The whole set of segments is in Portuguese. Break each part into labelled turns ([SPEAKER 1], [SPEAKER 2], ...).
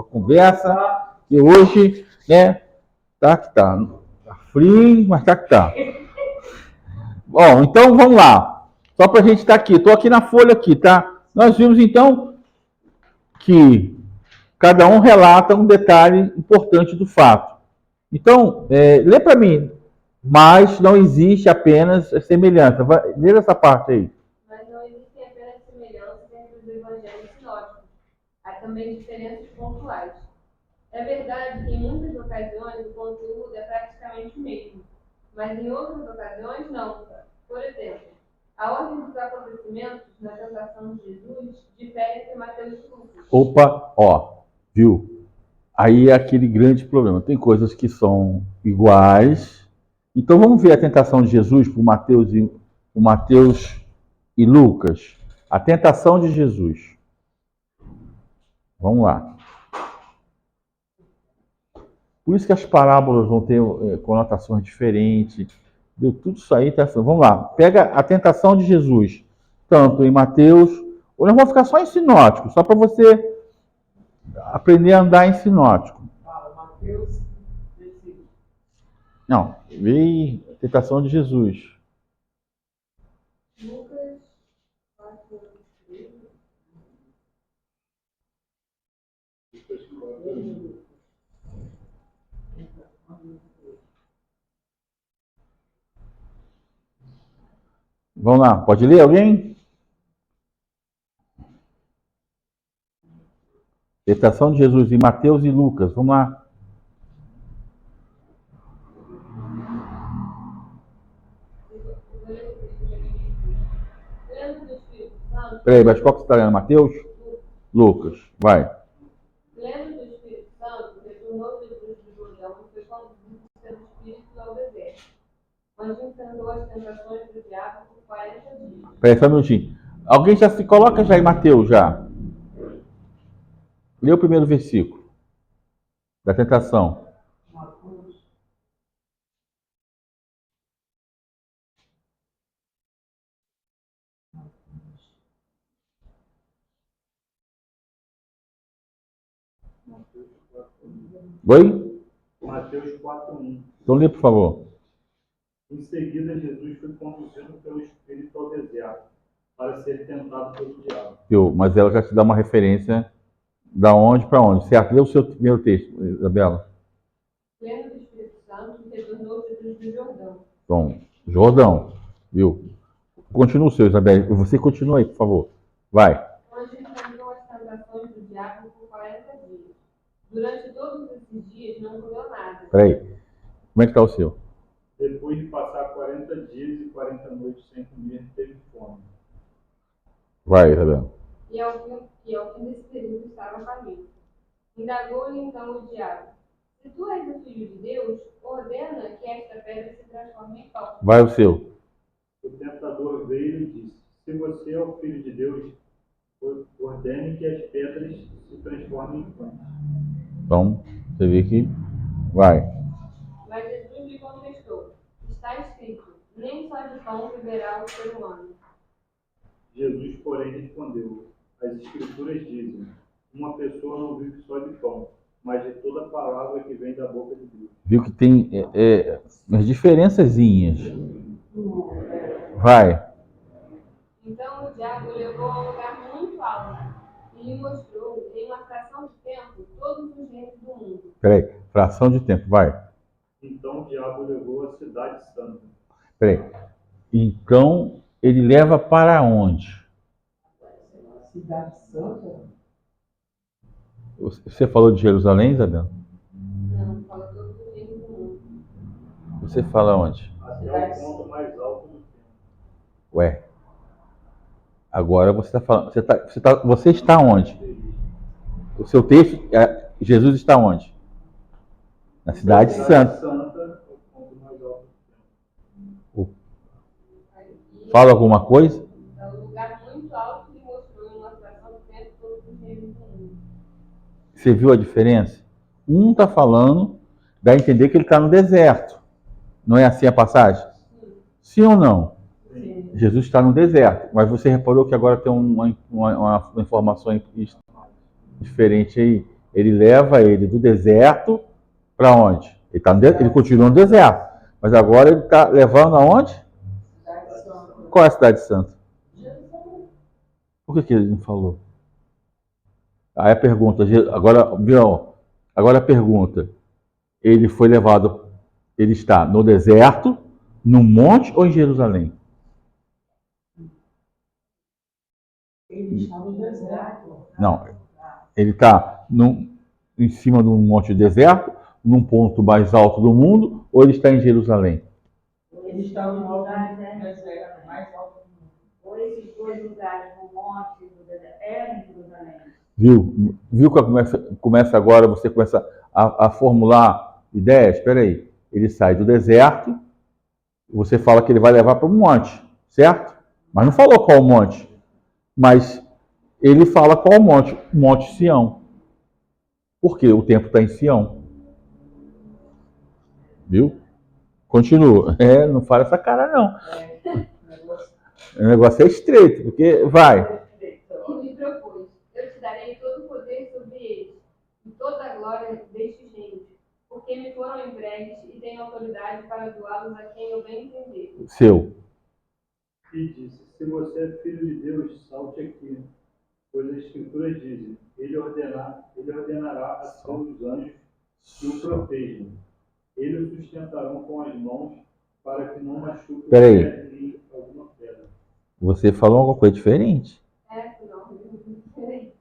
[SPEAKER 1] a conversa, que hoje, né, tá que tá. Tá frio, mas tá que tá. Bom, então vamos lá. Só para a gente estar aqui. Estou aqui na folha aqui, tá? Nós vimos então que cada um relata um detalhe importante do fato. Então, lê para mim. Mas não existe apenas semelhança. Lê essa parte aí.
[SPEAKER 2] Mas não existem apenas semelhanças entre os evangelhos sinóticos. Há também diferenças pontuais. É verdade que em muitas ocasiões o conteúdo é praticamente o mesmo, mas em outras ocasiões não. Por exemplo, a ordem dos acontecimentos na tentação de Jesus difere entre Mateus e Lucas.
[SPEAKER 1] Opa, ó, viu? Aí é aquele grande problema. Tem coisas que são iguais. Então vamos ver a tentação de Jesus por Mateus e Lucas. A tentação de Jesus. Vamos lá. Por isso que as parábolas vão ter conotações diferentes. Deu tudo isso aí. Tá? Vamos lá. Pega a tentação de Jesus. Tanto em Mateus. Ou nós vamos ficar só em sinótico. Só para você aprender a andar em sinótico.
[SPEAKER 3] Mateus.
[SPEAKER 1] Não. Veio a tentação de Jesus.
[SPEAKER 2] Lucas.
[SPEAKER 1] Vamos lá. Pode ler alguém? Tentação de Jesus em Mateus e Lucas. Vamos lá. Peraí, mas qual que você está lendo? Mateus? Lucas. Vai.
[SPEAKER 2] Lembra do Espírito Santo, retornou Jesus do Jordão e foi conduzido pelo Espírito ao deserto, onde enfrentou as tentações do diabo por 40 dias.
[SPEAKER 1] Peraí, só um minutinho. Alguém já se coloca já em Mateus já? Lê o primeiro versículo da tentação. Oi?
[SPEAKER 4] Mateus 4:1.
[SPEAKER 1] Então lê, por favor.
[SPEAKER 4] Em seguida, Jesus foi conduzido pelo Espírito ao deserto, para ser tentado pelo diabo.
[SPEAKER 1] Mas ela já te dá uma referência da onde para onde, certo? Lê o seu primeiro texto, Isabela.
[SPEAKER 2] Lembra do Espírito Santo, retornou Jesus do Jordão.
[SPEAKER 1] Então, Jordão, viu? Continua o seu, Isabela. Você continua aí, por favor. Vai.
[SPEAKER 2] Onde enfrentou as tentações do diabo por 40 dias. Durante todos esses dias não comeu nada.
[SPEAKER 1] Peraí. Como é que está o seu?
[SPEAKER 4] Depois de passar 40 dias e 40 noites sem comer, teve fome.
[SPEAKER 1] Vai, Isabela.
[SPEAKER 2] E ao fim desse período estava faminto. Indagou-lhe então o diabo: se tu és o filho de Deus, ordena que esta pedra se transforme em pão.
[SPEAKER 1] Vai o seu.
[SPEAKER 4] O tentador veio e disse: se você é o filho de Deus, ordene que as pedras se transformem em pão.
[SPEAKER 1] Então, você vê que vai.
[SPEAKER 2] Mas Jesus lhe contestou: está escrito, nem só de pão viverá o ser humano.
[SPEAKER 4] Jesus, porém, respondeu: as Escrituras dizem, uma pessoa não vive só de pão, mas de toda palavra que vem da boca de Deus.
[SPEAKER 1] Viu que tem umas diferençazinhas. Vai.
[SPEAKER 2] Então o diabo o levou a um lugar muito alto e lhe mostrou, em uma fração de tempo, todos os reinos do mundo.
[SPEAKER 1] Peraí, fração de tempo, vai.
[SPEAKER 4] Então o diabo levou a cidade santa.
[SPEAKER 1] Peraí. Então, ele leva para onde?
[SPEAKER 3] Cidade Santa?
[SPEAKER 1] Você falou de Jerusalém, Isabel?
[SPEAKER 2] Não, fala todos os reinos do mundo.
[SPEAKER 1] Você fala onde?
[SPEAKER 4] Até o ponto mais alto do tempo.
[SPEAKER 1] Ué. Agora você está falando. Você está onde? O seu texto, Jesus está onde? Na Cidade Santa. Fala alguma coisa?
[SPEAKER 2] É um lugar muito alto que mostrou em uma fração de tempo todos os reinos do mundo.
[SPEAKER 1] Você viu a diferença? Um está falando, dá a entender que ele está no deserto. Não é assim a passagem? Sim ou não?
[SPEAKER 3] Sim.
[SPEAKER 1] Jesus está no deserto, mas você reparou que agora tem uma informação diferente aí. Ele leva ele do deserto para onde? Ele continua no deserto. Mas agora ele está levando aonde?
[SPEAKER 3] Cidade Santa.
[SPEAKER 1] Qual é a cidade santa? Por que ele não falou? Aí a pergunta, agora, Bião, agora a pergunta. Ele foi levado, ele está no deserto, no monte ou em Jerusalém?
[SPEAKER 3] Ele está no deserto.
[SPEAKER 1] Não, ele está em cima de um monte de deserto, num ponto mais alto do mundo, ou ele está em Jerusalém?
[SPEAKER 3] Ele está no lugar deserto, mais alto do mundo.
[SPEAKER 5] Ou esses dois lugares, o monte do deserto, era em Jerusalém.
[SPEAKER 1] Viu que começa agora, você começa a formular ideias? Espera aí. Ele sai do deserto, você fala que ele vai levar para um monte, certo? Mas não falou qual monte. Mas ele fala qual monte? Monte Sião. Por quê? O templo está em Sião. Viu? Continua. Não fala essa cara, não. O negócio é estreito, porque vai.
[SPEAKER 2] E me propôs: eu te darei todo o poder sobre eles, e toda a glória destes reinos, porque me foram entregues e tenho autoridade para doá-los a quem eu bem entender.
[SPEAKER 1] Seu.
[SPEAKER 4] E disse: se você é filho de Deus, salte aqui, pois as Escrituras dizem: ele ordenará a seus anjos que o protejam. Eles o sustentarão com as mãos para que não machuque o
[SPEAKER 1] Peraí.
[SPEAKER 4] pé em alguma pedra.
[SPEAKER 1] Você falou alguma coisa diferente.
[SPEAKER 2] Não, peraí.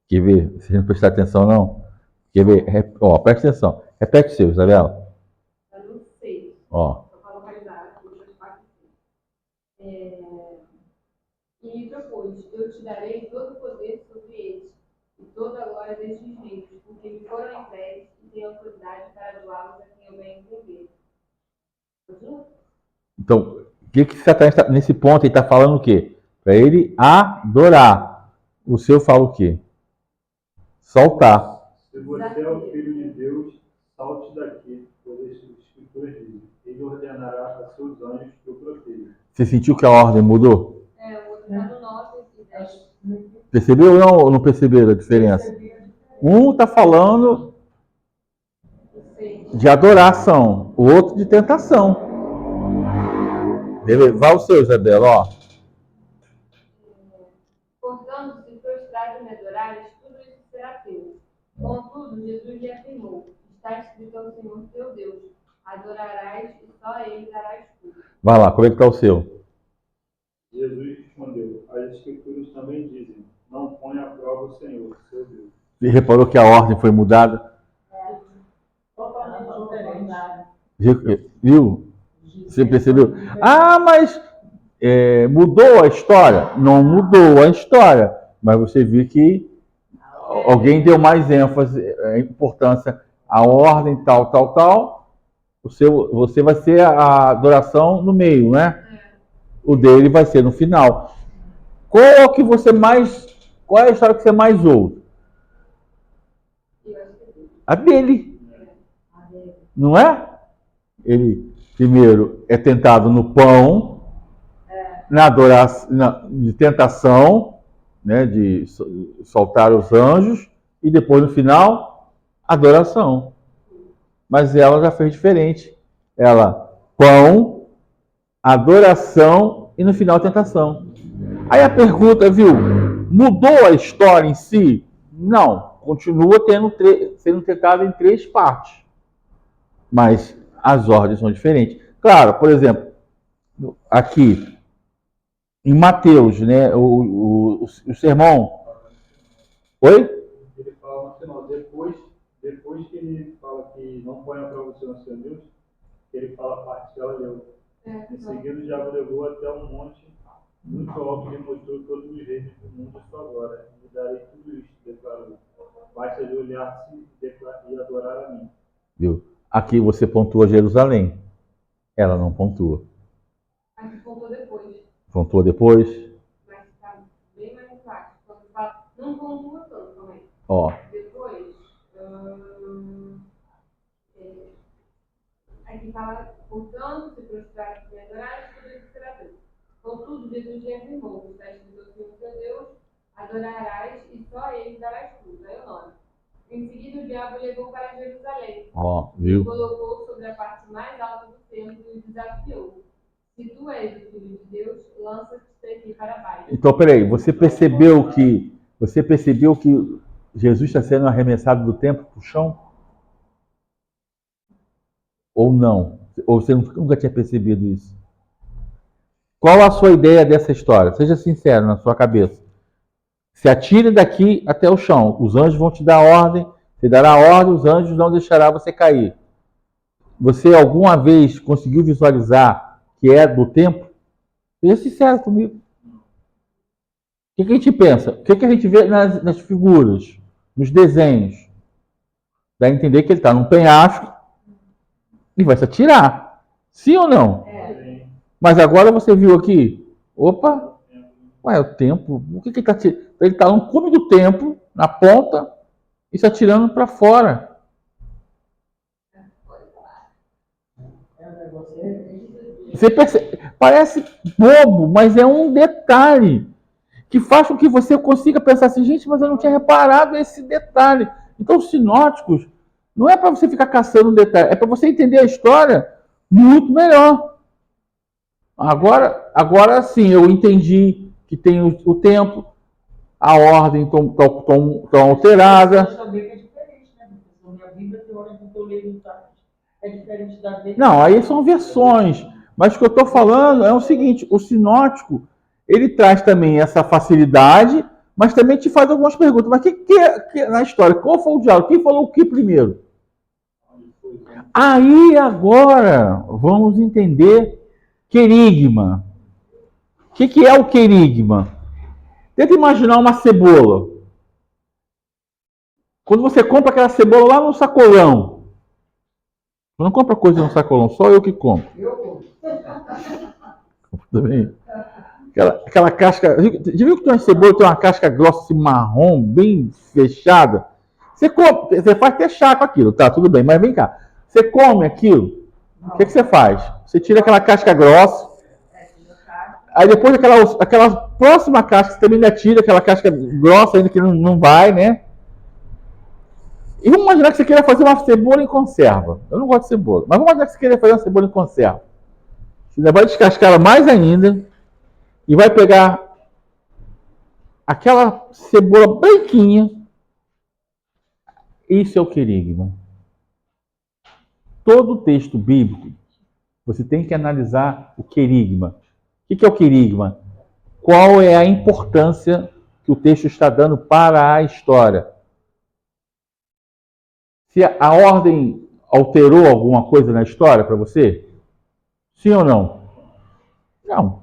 [SPEAKER 1] Quer ver? Você não prestar atenção, não? Quer ver? Ó, presta atenção. Repete o seu, Isabela.
[SPEAKER 2] Eu não sei.
[SPEAKER 1] Ó.
[SPEAKER 2] Só para localizar, outras partes. E me propôs: eu te darei todo o poder sobre eles, e toda a glória destes reinos, porque me foram entregues e tenho autoridade para doá-los a quem eu bem entender. Continua?
[SPEAKER 1] Então, o que Satanás está nesse ponto? Ele está falando o quê? Para ele adorar. O seu fala o quê? Soltar.
[SPEAKER 4] Se você é o filho de Deus, salte daqui, pois as Escrituras dizem: ele ordenará a seus anjos que o protejam.
[SPEAKER 1] Você sentiu que a ordem mudou?
[SPEAKER 2] O outro está no 9 e 10.
[SPEAKER 1] Percebeu ou não perceberam a diferença? Um está falando de adoração, o outro de tentação. Beleza? Vai o seu, Isabela, ó.
[SPEAKER 2] Portanto, se prostrado me adorares, tudo isso será teu. Contudo, Jesus lhe afirmou: está escrito ao Senhor teu Deus: adorarás e só a ele darás tudo.
[SPEAKER 1] Vai lá, como é que está o seu?
[SPEAKER 4] Jesus respondeu: as Escrituras também dizem: não ponha à prova o Senhor, seu Deus.
[SPEAKER 1] Você reparou que a ordem foi mudada?
[SPEAKER 3] Totalmente diferente.
[SPEAKER 1] Viu? Você percebeu? Ah, mas mudou a história? Não mudou a história, mas você viu que alguém deu mais ênfase, importância à ordem, tal. Você vai ser a adoração no meio, né? O dele vai ser no final. Qual é a história que você mais ouve? A dele. Não é? Ele primeiro é tentado no pão, na adoração, de tentação, né, de soltar os anjos, e depois no final, adoração. Mas ela já fez diferente. Ela, pão, adoração e no final tentação. Aí a pergunta, viu, mudou a história em si? Não, continua sendo tentado em 3 partes. Mas as ordens são diferentes. Claro, por exemplo, aqui em Mateus, né, o sermão. Oi?
[SPEAKER 4] Ele fala no final, depois que ele fala que não põe a prova o Senhor, seu Deus, ele fala a parte que ela leu. Em seguida, o diabo levou até um monte muito alto e lhe mostrou todos os reinos do mundo e sua glória. Me darei tudo isto, declarou. Basta de olhar-se e adorar a mim.
[SPEAKER 1] Viu? Aqui você pontua Jerusalém. Ela não pontua.
[SPEAKER 2] Aqui pontuou depois.
[SPEAKER 1] Pontua depois?
[SPEAKER 2] Mas está bem mais embaixo. Quando fala, não pontua tanto também.
[SPEAKER 1] Ó.
[SPEAKER 2] Depois, aqui fala: portanto, se prostrar e me adorar, tudo isso será teu. Contudo, Jesus lhe afirmou: está escrito ao Senhor teu Deus: adorarás e só a ele darás tudo. Aí o 9. Em seguida, o diabo levou para Jerusalém.
[SPEAKER 1] Ó,
[SPEAKER 2] E
[SPEAKER 1] viu?
[SPEAKER 2] colocou sobre a parte mais alta do templo e o desafiou. Se tu és o filho de Deus, lança-te daqui para baixo.
[SPEAKER 1] Então, peraí, você percebeu que Jesus está sendo arremessado do templo para o chão? Ou não? Ou você nunca tinha percebido isso? Qual a sua ideia dessa história? Seja sincero na sua cabeça. Se atire daqui até o chão. Os anjos vão te dar ordem. Você dará ordem, os anjos não deixarão você cair. Você alguma vez conseguiu visualizar que é do templo? Seja sincero comigo. O que a gente pensa? O que a gente vê nas figuras, nos desenhos? Dá a entender que ele está num penhasco e vai se atirar. Sim ou não? Mas agora você viu aqui, opa, ué, o templo, o que ele está tirando? Ele está no cume do templo, na ponta, e se atirando para fora. Você percebe, parece bobo, mas é um detalhe que faz com que você consiga pensar assim, gente, mas eu não tinha reparado esse detalhe. Então, os sinóticos, não é para você ficar caçando um detalhe, é para você entender a história muito melhor. Agora sim, eu entendi que tem o tempo, a ordem tão alterada.
[SPEAKER 3] Saber que é diferente, né? Porque minha Bíblia tem hora que eu leio é diferente da dele.
[SPEAKER 1] Não, aí são versões. Mas o que eu estou falando é o seguinte: o sinótico ele traz também essa facilidade, mas também te faz algumas perguntas. Mas que na história? Qual foi o diálogo? Quem falou o que primeiro? Aí agora vamos entender querigma. O que é o querigma? Tenta imaginar uma cebola. Quando você compra aquela cebola lá no sacolão, eu não compra coisa no sacolão, só eu que compro. Também. Aquela casca. Já viu que tem uma cebola que tem uma casca grossa, assim, marrom, bem fechada? Você faz até chá com aquilo, tá? Tudo bem, mas vem cá. Você come aquilo, o que você faz? Você tira aquela casca grossa, aí depois aquela próxima casca, você também ainda tira aquela casca grossa, ainda que não vai, né? E vamos imaginar que você queira fazer uma cebola em conserva. Eu não gosto de cebola, mas vamos imaginar que você queira fazer uma cebola em conserva. Você vai descascar ela mais ainda e vai pegar aquela cebola branquinha. Isso é o querigma. Todo texto bíblico, você tem que analisar o querigma. O que é o querigma? Qual é a importância que o texto está dando para a história? Se a ordem alterou alguma coisa na história para você? Sim ou não? Não.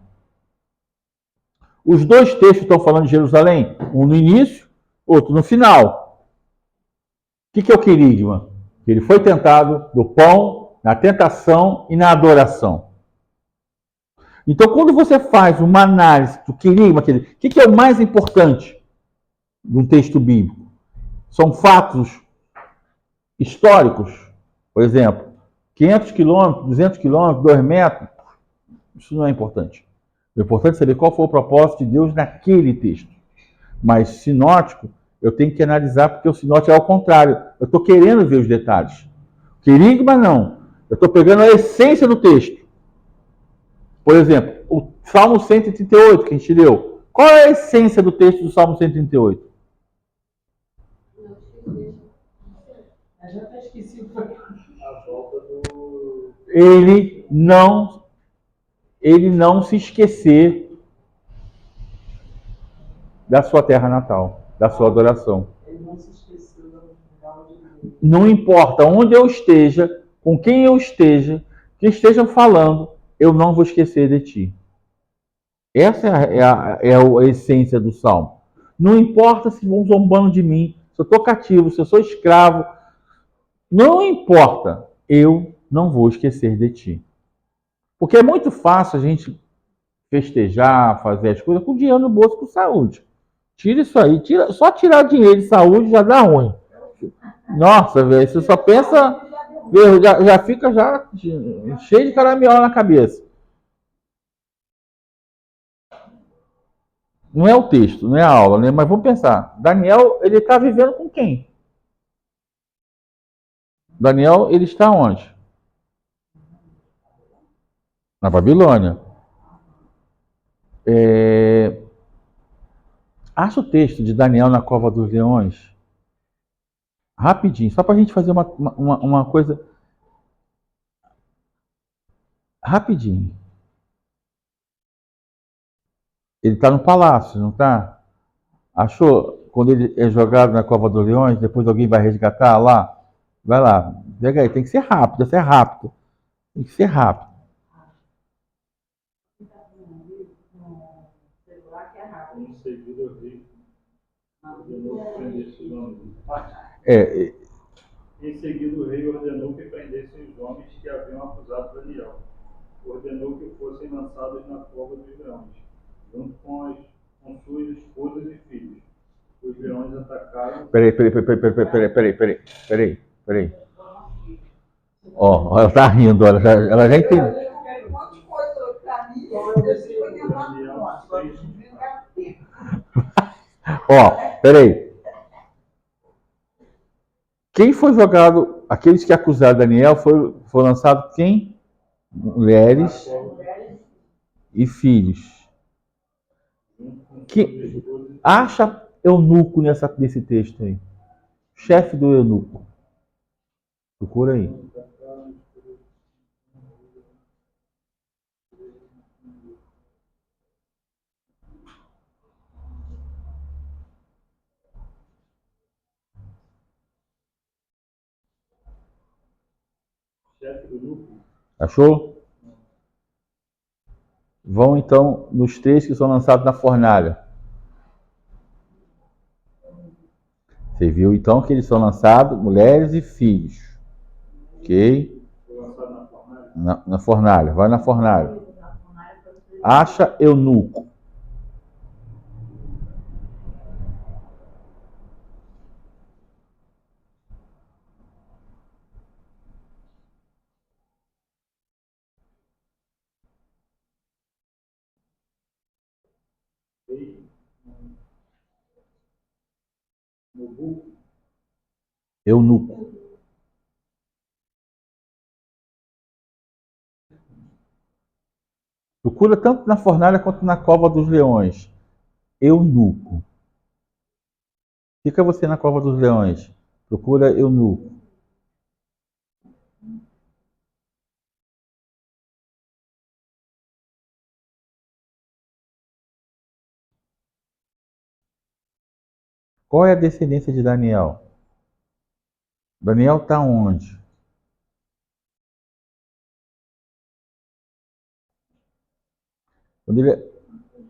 [SPEAKER 1] Os dois textos estão falando de Jerusalém, um no início, outro no final. O que é o querigma? Ele foi tentado no pão, na tentação e na adoração. Então, quando você faz uma análise do querigma, o que é o mais importante de um texto bíblico? São fatos históricos, por exemplo, 500 quilômetros, 200 quilômetros, 2 metros, isso não é importante. O importante é saber qual foi o propósito de Deus naquele texto. Mas sinótico, eu tenho que analisar, porque o sinótico é ao contrário. Eu estou querendo ver os detalhes. Querigma, não. Eu estou pegando a essência do texto. Por exemplo, o Salmo 138 que a gente leu. Qual é a essência do texto do Salmo 138?
[SPEAKER 3] Eu já até esqueci.
[SPEAKER 4] A volta do.
[SPEAKER 1] Ele não se esquecer da sua terra natal, da sua adoração.
[SPEAKER 3] Ele não se esqueceu da onde ele veio.
[SPEAKER 1] Não importa onde eu esteja, com quem eu esteja, que estejam falando, eu não vou esquecer de ti. Essa é a essência do Salmo. Não importa se vão zombando de mim, se eu estou cativo, se eu sou escravo, não importa, eu não vou esquecer de ti. Porque é muito fácil a gente festejar, fazer as coisas com dinheiro no bolso, com saúde. Tira isso aí, só tirar dinheiro de saúde já dá ruim. Nossa, velho, você só pensa, já fica cheio de caramiola na cabeça. Não é o texto, não é a aula, né? Mas vamos pensar. Daniel, ele está vivendo com quem? Daniel, ele está onde? Na Babilônia. Acha o texto de Daniel na cova dos leões. Rapidinho, só para a gente fazer uma coisa. Rapidinho. Ele está no palácio, não está? Achou? Quando ele é jogado na cova dos leões, depois alguém vai resgatar lá? Vai lá, pega aí, tem que ser rápido, tem que ser rápido. Tem que ser rápido.
[SPEAKER 5] No celular que é rápido.
[SPEAKER 4] Em seguida, o rei ordenou que prendesse os homens.
[SPEAKER 1] É,
[SPEAKER 4] Em seguida, o rei ordenou que prendessem os homens que haviam acusado Daniel. Ordenou que fossem lançados na cova dos leões, junto com suas esposas e filhos. Os leões atacaram.
[SPEAKER 1] Peraí. Ó, ela tá rindo, ela já entendeu.
[SPEAKER 5] Um monte de coisa pra mim,
[SPEAKER 1] Ó, peraí. Quem foi jogado, aqueles que acusaram Daniel, foi lançado quem? Mulheres e filhos. Que acha eunuco nesse texto aí? Chefe do eunuco. Procura aí.
[SPEAKER 4] Chefe do grupo.
[SPEAKER 1] Achou? Vão então nos três que são lançados na fornalha. Você viu então que eles são lançados mulheres e filhos. Ok? Na fornalha. Vai na fornalha. Acha eunuco. Eunuco. Procura tanto na fornalha quanto na cova dos leões. Eunuco. Fica você na cova dos leões. Procura eunuco. Qual é a descendência de Daniel? Daniel está onde?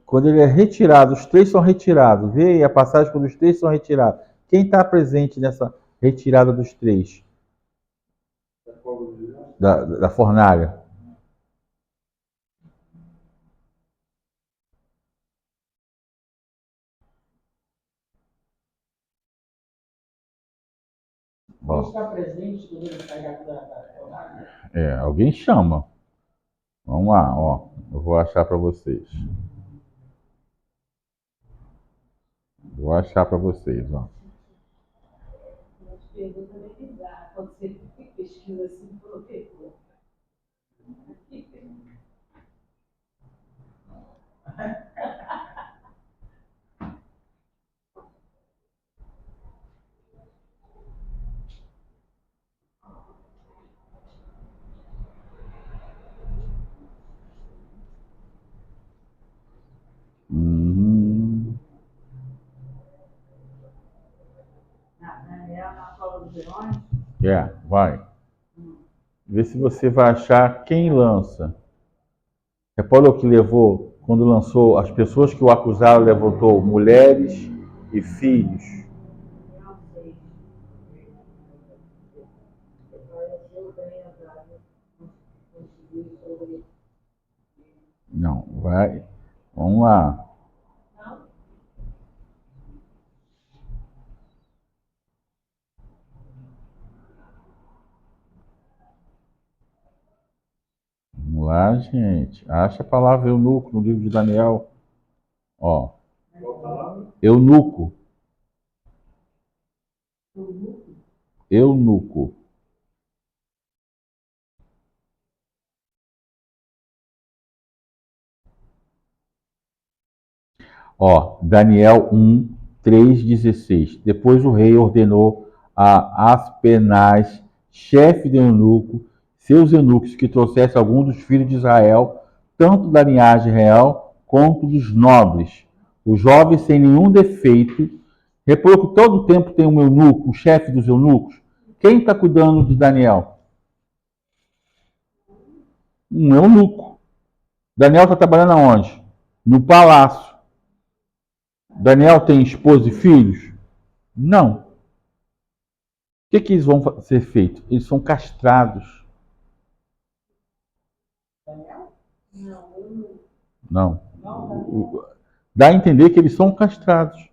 [SPEAKER 1] Quando ele é retirado, os três são retirados. Vê aí a passagem quando os três são retirados. Quem está presente nessa retirada dos três? Da fornalha.
[SPEAKER 3] Quem está presente quando ele sai da
[SPEAKER 1] Alguém chama. Vamos lá, ó. Eu vou achar para vocês. Vou achar para vocês, ó.
[SPEAKER 5] Pergunta meio bizarra, quando você pesquisa assim, pelo pergunta. Na cova dos leões?
[SPEAKER 1] Vai. Vê se você vai achar quem lança. Reparou que levou, quando lançou, as pessoas que o acusaram levantou mulheres e filhos.
[SPEAKER 5] Não sei.
[SPEAKER 1] Não, vai. Vamos lá. Vamos lá, gente. Acha a palavra eunuco no livro de Daniel. Ó. Eunuco. Eunuco. Ó, Daniel 1, 3:16. Depois o rei ordenou a Aspenaz, chefe de eunuco, seus eunucos que trouxessem algum dos filhos de Israel, tanto da linhagem real quanto dos nobres, os jovens sem nenhum defeito. Reparou que todo o tempo tem um eunuco, o chefe dos eunucos. Quem está cuidando de Daniel? Um eunuco. Daniel está trabalhando aonde? No palácio. Daniel tem esposa e filhos? Não. O que eles vão ser feitos? Eles são castrados. Não. Dá a entender que eles são castrados.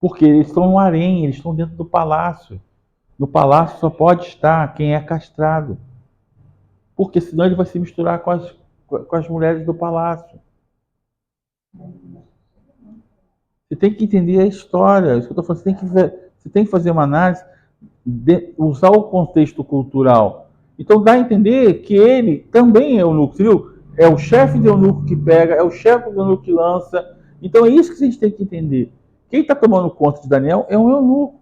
[SPEAKER 1] Porque eles estão no harém, eles estão dentro do palácio. No palácio só pode estar quem é castrado. Porque senão ele vai se misturar com as mulheres do palácio. Você tem que entender a história. Isso que eu estou falando, você tem que fazer uma análise, usar o contexto cultural. Então dá a entender que ele também é eunuco, viu? É o chefe de eunuco que pega, é o chefe do eunuco que lança. Então é isso que a gente tem que entender. Quem está tomando conta de Daniel é um eunuco.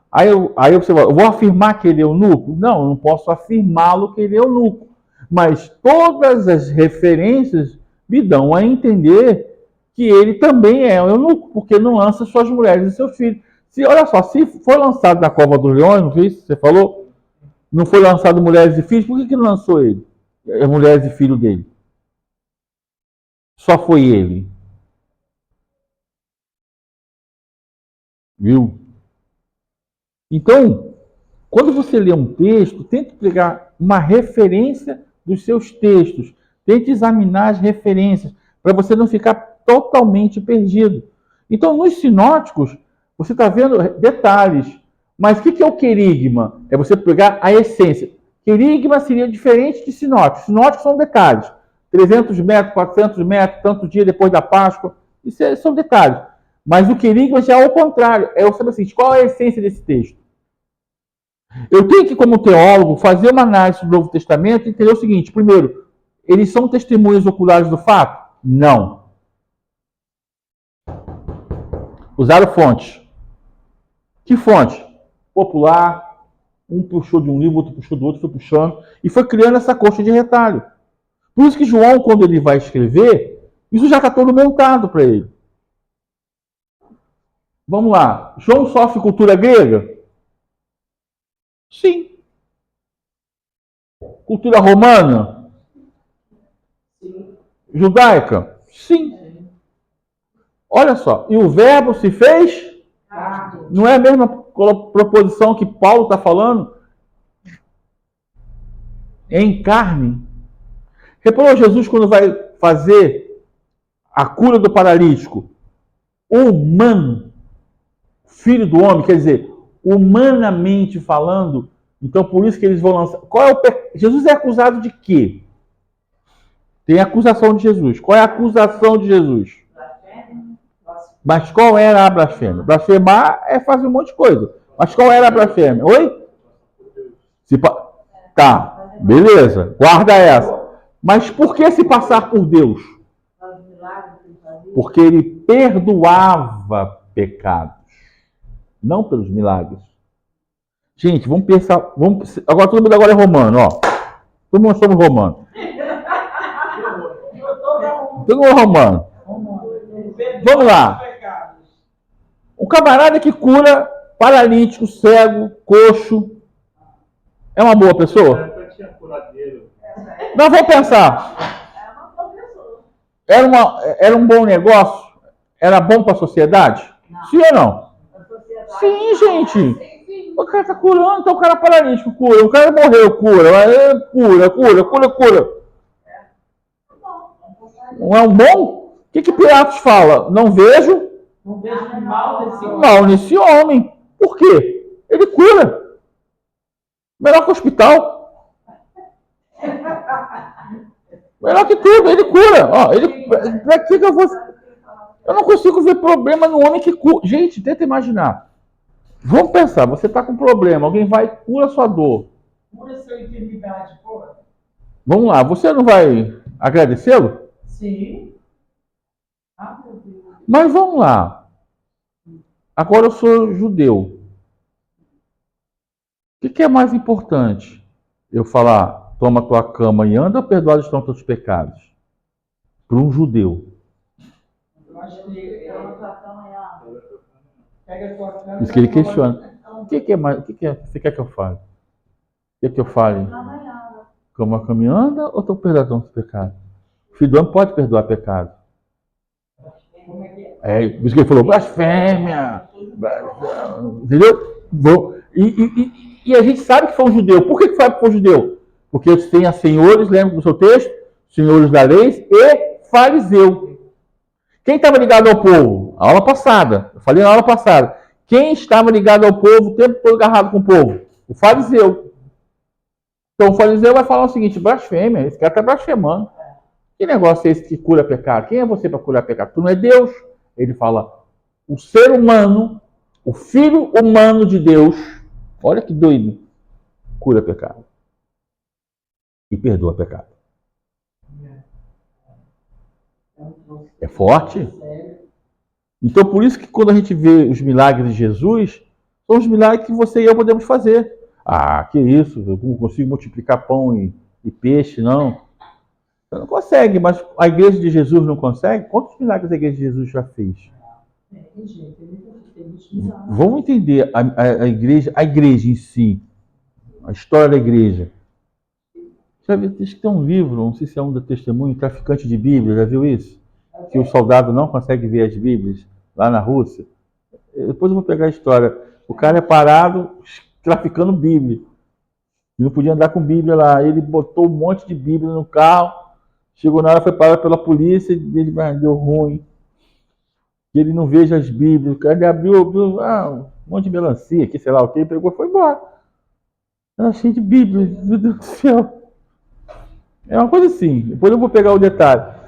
[SPEAKER 1] Aí você vai, eu vou afirmar que ele é eunuco? Não, eu não posso afirmá-lo que ele é eunuco. Mas todas as referências me dão a entender que ele também é eunuco, porque não lança suas mulheres e seus filhos. Olha só, se foi lançado na cova dos leões, não foi isso que você falou? Não foi lançado mulheres e filhos, por que não lançou ele? As mulheres e filhos dele? Só foi ele. Viu? Então, quando você lê um texto, tente pegar uma referência dos seus textos. Tente examinar as referências, para você não ficar totalmente perdido. Então, nos sinóticos, você está vendo detalhes. Mas o que é o querigma? É você pegar a essência. Querigma seria diferente de sinóticos. Sinóticos são detalhes. 300 metros, 400 metros, tanto dia depois da Páscoa. Isso são detalhes. Mas o querigma já é o contrário. É o saber assim, qual é a essência desse texto? Eu tenho que, como teólogo, fazer uma análise do Novo Testamento e entender o seguinte. Primeiro, eles são testemunhas oculares do fato? Não. Usaram fontes. Que fonte? Popular. Um puxou de um livro, outro puxou do outro, foi puxando. E foi criando essa coxa de retalho. Por isso que João, quando ele vai escrever, isso já está todo montado para ele. Vamos lá. João sofre cultura grega? Sim. Cultura romana?
[SPEAKER 3] Sim.
[SPEAKER 1] Judaica? Sim. Olha só. E o verbo se fez? Não é a mesma proposição que Paulo está falando? Em carne. Reparou Jesus quando vai fazer a cura do paralítico? Humano. Filho do homem, quer dizer, humanamente falando. Então, por isso que eles vão lançar. Jesus é acusado de quê? Tem a acusação de Jesus. Qual é a acusação de Jesus? Mas qual era a blasfêmia? Blasfemar é fazer um monte de coisa. Mas qual era a blasfêmia? Oi? Tá, beleza. Guarda essa. Mas por que se passar por Deus? Porque ele perdoava pecados. Não pelos milagres. Gente, vamos pensar. Agora todo mundo agora é romano, ó. Todo mundo somos romano. Todo mundo é romano. Vamos lá. Um camarada que cura paralítico, cego, coxo. É uma boa pessoa? Nós vamos pensar. Era um bom negócio? Era bom para a sociedade? Sim ou não? Sim, gente. O cara tá curando, então o cara é paralítico, cura. O cara morreu, cura. Cura. Não é um bom? O que Pilatos fala? Não vejo mal nesse homem. Por quê? Ele cura. Melhor que o hospital. Melhor que tudo, ele cura. Ó, pra que eu vou... Eu não consigo ver problema no homem que cura. Gente, tenta imaginar. Vamos pensar, você está com problema, alguém vai e cura sua dor.
[SPEAKER 3] Cura sua enfermidade, porra.
[SPEAKER 1] Vamos lá, você não vai agradecê-lo?
[SPEAKER 3] Sim.
[SPEAKER 1] Mas vamos lá. Agora eu sou judeu. O que é mais importante? Eu falar, toma tua cama e anda, ou perdoados estão teus pecados? Para um judeu.
[SPEAKER 3] Eu acho que pega a tua cama.
[SPEAKER 1] Isso que ele questiona. O que é mais? O que você quer que eu fale? O que eu fale? Cama caminhando ou estou perdoado dos pecados? O filho do homem pode perdoar pecado.
[SPEAKER 3] Como é que é?
[SPEAKER 1] Por isso que ele falou, blasfêmia! Entendeu? E a gente sabe que foi um judeu. Por que sabe que foi um judeu? Porque eles têm senhores, lembra do seu texto? Senhores da lei e fariseu. Quem estava ligado ao povo? A aula passada. Eu falei na aula passada. Quem estava ligado ao povo, o tempo todo agarrado com o povo? O fariseu. Então o fariseu vai falar o seguinte, blasfêmia, esse cara está blasfemando. Que negócio é esse que cura pecado? Quem é você para curar pecado? Tu não é Deus. Ele fala, o ser humano, o filho humano de Deus, olha que doido, cura pecado. E perdoa pecado. É forte? Então por isso que quando a gente vê os milagres de Jesus, são os milagres que você e eu podemos fazer. Ah, que isso, eu não consigo multiplicar pão e peixe, não. Você não consegue, mas a igreja de Jesus não consegue? Quantos milagres a igreja de Jesus já fez? Vamos entender a igreja em si, a história da igreja. Já viu, acho que tem um livro, não sei se é um do Testemunho, Traficante de Bíblia, já viu isso? Que o soldado não consegue ver as Bíblias lá na Rússia. Depois eu vou pegar a história. O cara é parado traficando Bíblia. E não podia andar com Bíblia lá. Ele botou um monte de Bíblia no carro. Chegou na hora, foi parado pela polícia. Ele deu ruim. Que ele não veja as Bíblias. O cara abriu um monte de melancia aqui, sei lá o que. Ele pegou e foi embora. Era cheio de Bíblia. Meu Deus do céu. É uma coisa assim. Depois eu vou pegar o detalhe.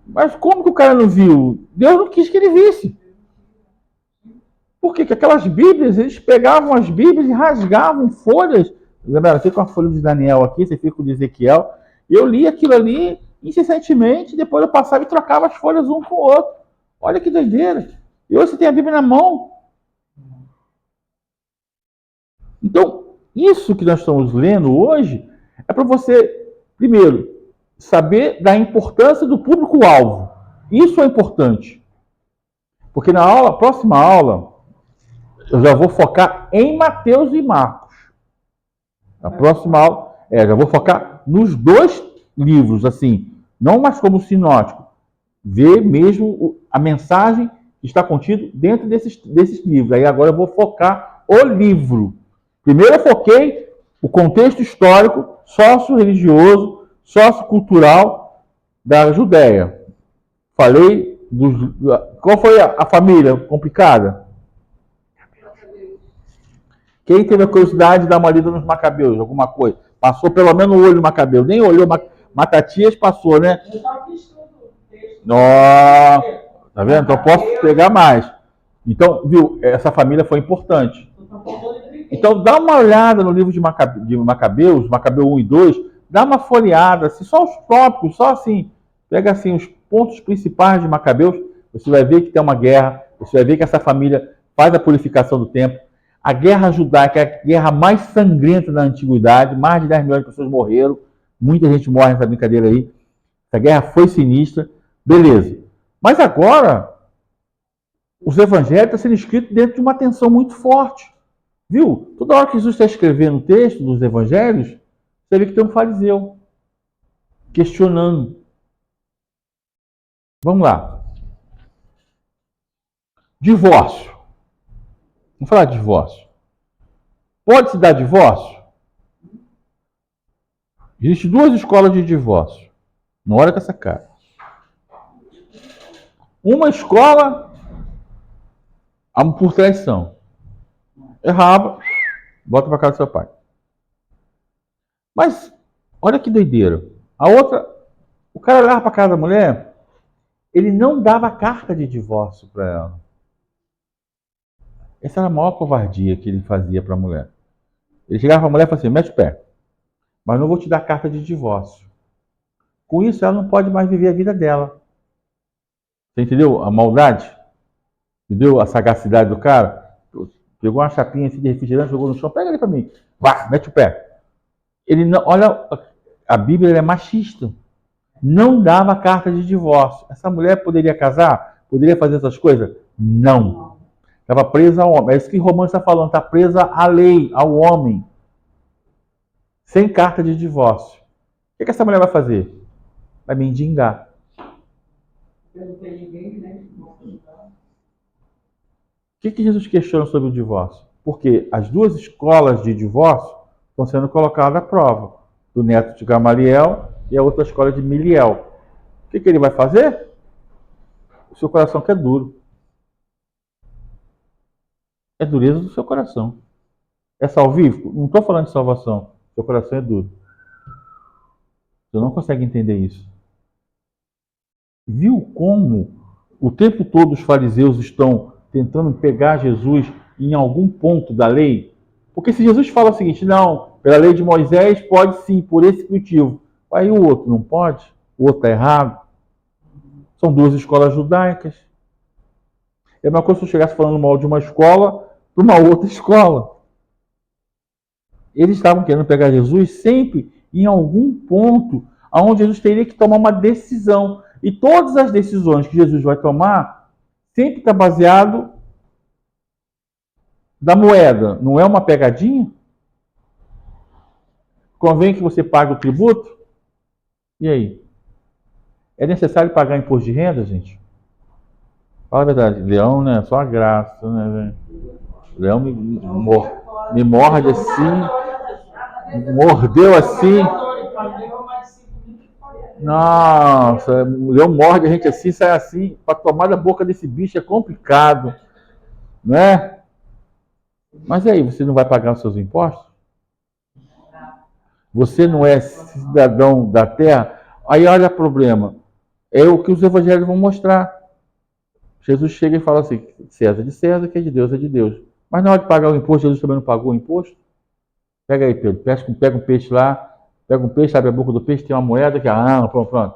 [SPEAKER 1] Mas como que o cara não viu? Deus não quis que ele visse. Por quê? Porque aquelas Bíblias, eles pegavam as Bíblias e rasgavam folhas. Lembra? Você com a folha de Daniel aqui, você fica com o de Ezequiel. Eu li aquilo ali incessantemente, depois eu passava e trocava as folhas um com o outro. Olha que doideira. E hoje você tem a Bíblia na mão. Então, isso que nós estamos lendo hoje é para você, primeiro, saber da importância do público-alvo. Isso é importante. Porque na próxima aula, eu já vou focar em Mateus e Marcos. Na próxima aula, já vou focar nos dois livros, assim, não mais como sinótico. Ver mesmo a mensagem que está contida dentro desses livros. Aí agora eu vou focar o livro. Primeiro eu foquei o contexto histórico, sócio-religioso, sociocultural da Judéia. Falei qual foi a família complicada? Quem teve a curiosidade de dar uma lida nos Macabeus, alguma coisa? Passou pelo menos o olho no Macabeu. Nem olhou, Matatias passou, né? Tá vendo? Então eu posso pegar mais. Então, viu, essa família foi importante. Então dá uma olhada no livro de Macabeus, Macabeu 1 e 2, dá uma folheada, assim, só os tópicos, só assim, pega assim os pontos principais de Macabeus, você vai ver que tem uma guerra, você vai ver que essa família faz a purificação do templo. A guerra judaica é a guerra mais sangrenta da antiguidade, mais de 10 milhões de pessoas morreram, muita gente morre nessa brincadeira aí. Essa guerra foi sinistra, beleza. Mas agora, os evangelhos estão sendo escritos dentro de uma tensão muito forte. Viu? Toda hora que Jesus está escrevendo o texto dos evangelhos, você vê que tem um fariseu questionando. Vamos lá. Divórcio. Vamos falar de divórcio. Pode-se dar divórcio? Existem duas escolas de divórcio. Não olha com essa cara. Uma escola por traição. Errava, bota para casa do seu pai. Mas, olha que doideira. A outra, o cara olhava para casa da mulher, ele não dava carta de divórcio para ela. Essa era a maior covardia que ele fazia para a mulher. Ele chegava para a mulher e falava assim, mete o pé, mas não vou te dar carta de divórcio. Com isso, ela não pode mais viver a vida dela. Você entendeu a maldade? Entendeu a sagacidade do cara? Pegou uma chapinha assim de refrigerante, jogou no chão, pega ali pra mim. Vá, mete o pé. Ele não, olha, a Bíblia é machista. Não dava carta de divórcio. Essa mulher poderia casar? Poderia fazer essas coisas? Não. Estava presa ao homem. É isso que Romanos está falando. Está presa à lei, ao homem. Sem carta de divórcio. O que essa mulher vai fazer? Vai mendigar.
[SPEAKER 3] Pelo que ninguém, né?
[SPEAKER 1] O que Jesus questiona sobre o divórcio? Porque as duas escolas de divórcio estão sendo colocadas à prova. Do neto de Gamaliel e a outra escola de Miliel. O que ele vai fazer? O seu coração que é duro. É dureza do seu coração. É salvífico? Não estou falando de salvação. Seu coração é duro. Você não consegue entender isso. Viu como o tempo todo os fariseus estão tentando pegar Jesus em algum ponto da lei? Porque se Jesus fala o seguinte, não, pela lei de Moisés pode sim, por esse motivo. Aí o outro não pode? O outro está errado? São duas escolas judaicas. É a mesma coisa se eu chegasse falando mal de uma escola para uma outra escola. Eles estavam querendo pegar Jesus sempre em algum ponto onde Jesus teria que tomar uma decisão. E todas as decisões que Jesus vai tomar sempre está baseado da moeda. Não é uma pegadinha? Convém que você pague o tributo? E aí? É necessário pagar imposto de renda, gente? Fala a verdade. Leão, né? Só a graça, né, velho? Leão me morde assim, mordeu assim. Nossa, o leão morde a gente assim, sai assim. Para tomar da boca desse bicho é complicado, né? Mas aí, você não vai pagar os seus impostos? Você não é cidadão da terra? Aí olha o problema. É o que os evangelhos vão mostrar. Jesus chega e fala assim, César é de César, que é de Deus. Mas na hora de pagar o imposto, Jesus também não pagou o imposto? Pega aí, Pedro, pega um peixe lá, pega um peixe, abre a boca do peixe, tem uma moeda que, pronto,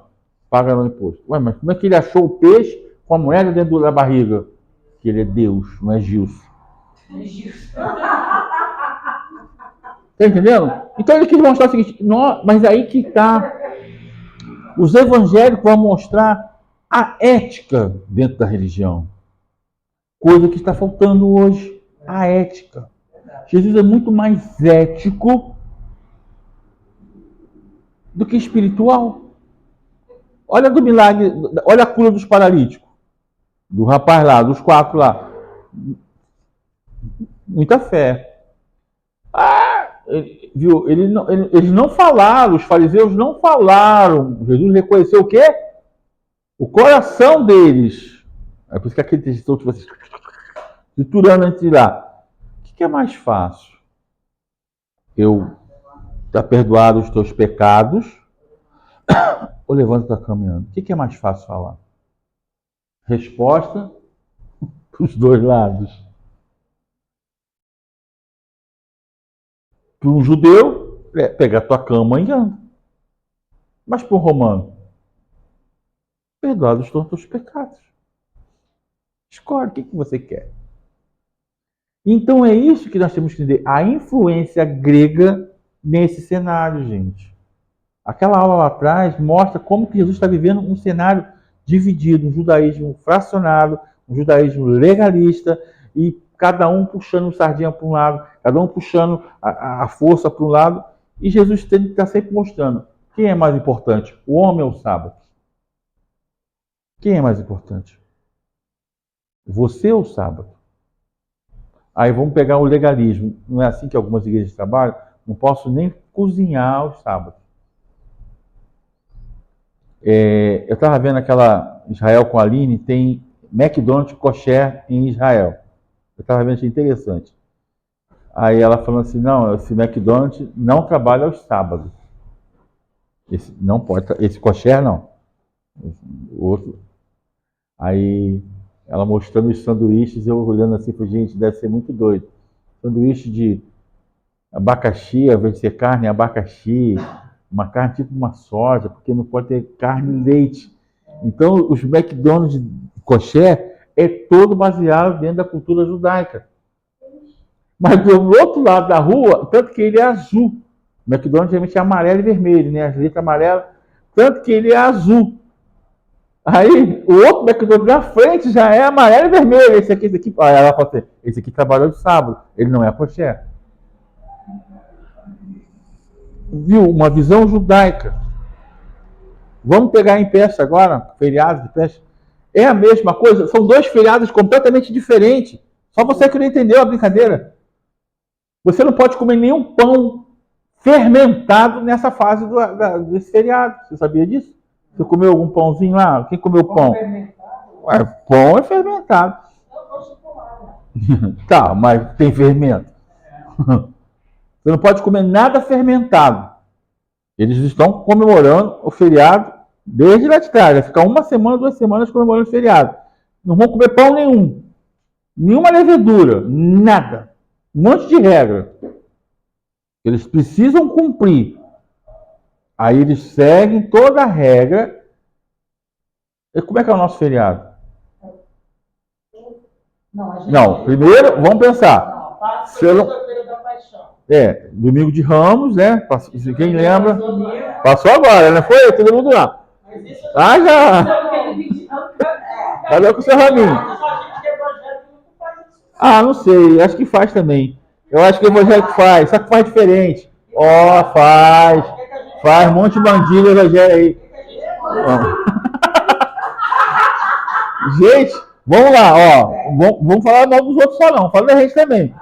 [SPEAKER 1] paga no imposto. Ué, mas como é que ele achou o peixe com a moeda dentro da barriga? Que ele é Deus, não é Gilson. Tá entendendo? Então ele quis mostrar o seguinte, mas aí que está. Os evangélicos vão mostrar a ética dentro da religião. Coisa que está faltando hoje, a ética. Jesus é muito mais ético do que espiritual. Olha do milagre, olha a cura dos paralíticos. Do rapaz lá, dos 4 lá. Muita fé. Viu? Eles não falaram, os fariseus não falaram. Jesus reconheceu o quê? O coração deles. É por isso que aquele texto tipo assim, triturando entre lá. O que é mais fácil? Eu estar perdoado os teus pecados ou levanta da caminhando? O que é mais fácil falar? Resposta para os dois lados. Para um judeu, pega a tua cama e anda. Mas para um romano, perdoado os teus pecados. Escolhe o que você quer. Então é isso que nós temos que entender. A influência grega nesse cenário, gente. Aquela aula lá atrás mostra como que Jesus está vivendo um cenário dividido, um judaísmo fracionado, um judaísmo legalista, e cada um puxando sardinha para um lado, cada um puxando a força para um lado, e Jesus está sempre mostrando quem é mais importante, o homem ou o sábado? Quem é mais importante? Você ou o sábado? Aí vamos pegar o legalismo. Não é assim que algumas igrejas trabalham? Não posso nem cozinhar aos sábados. Eu estava vendo aquela Israel com a Aline, tem McDonald's kosher em Israel. Eu estava vendo, achei interessante. Aí ela falou assim, não, esse McDonald's não trabalha aos sábados. Esse não pode, esse kosher não. O outro. Aí ela mostrando os sanduíches, eu olhando assim, falei, gente, deve ser muito doido. Sanduíche de abacaxi, ao invés de ser carne, abacaxi, uma carne tipo uma soja, porque não pode ter carne e leite. Então, os McDonald's kosher é todo baseado dentro da cultura judaica. Mas do outro lado da rua, tanto que ele é azul. O McDonald's geralmente é amarelo e vermelho, né? As letras amarelas, tanto que ele é azul. Aí, o outro McDonald's na frente já é amarelo e vermelho. Esse aqui. Aí ela fala assim, esse aqui trabalhou de sábado. Ele não é kosher. Viu? Uma visão judaica. Vamos pegar em Pesach agora, feriados de Pesach. É a mesma coisa, são dois feriados completamente diferentes. Só você que não entendeu a brincadeira. Você não pode comer nenhum pão fermentado nessa fase desse feriado. Você sabia disso? Você comeu algum pãozinho lá? Quem comeu pão? Ué, pão é fermentado. Tá, mas tem fermento. Você não pode comer nada fermentado. Eles estão comemorando o feriado desde lá de trás. Vai ficar 1 semana, 2 semanas comemorando o feriado. Não vão comer pão nenhum. Nenhuma levedura. Nada. Um monte de regra. Eles precisam cumprir. Aí eles seguem toda a regra. E como é que é o nosso feriado? Não, primeiro, vamos pensar.
[SPEAKER 3] Sexta-feira da Paixão.
[SPEAKER 1] Domingo de Ramos, né? Quem lembra? Passou agora, né? Foi todo mundo lá. Ah, já! Cadê com o seu Raminho? Ah, não sei. Acho que faz também. Eu acho que o evangélico faz. Só que faz diferente. Faz. Faz um monte de bandido evangélico aí. Gente, vamos lá, vamos falar mal dos outros só não. Fala da gente também.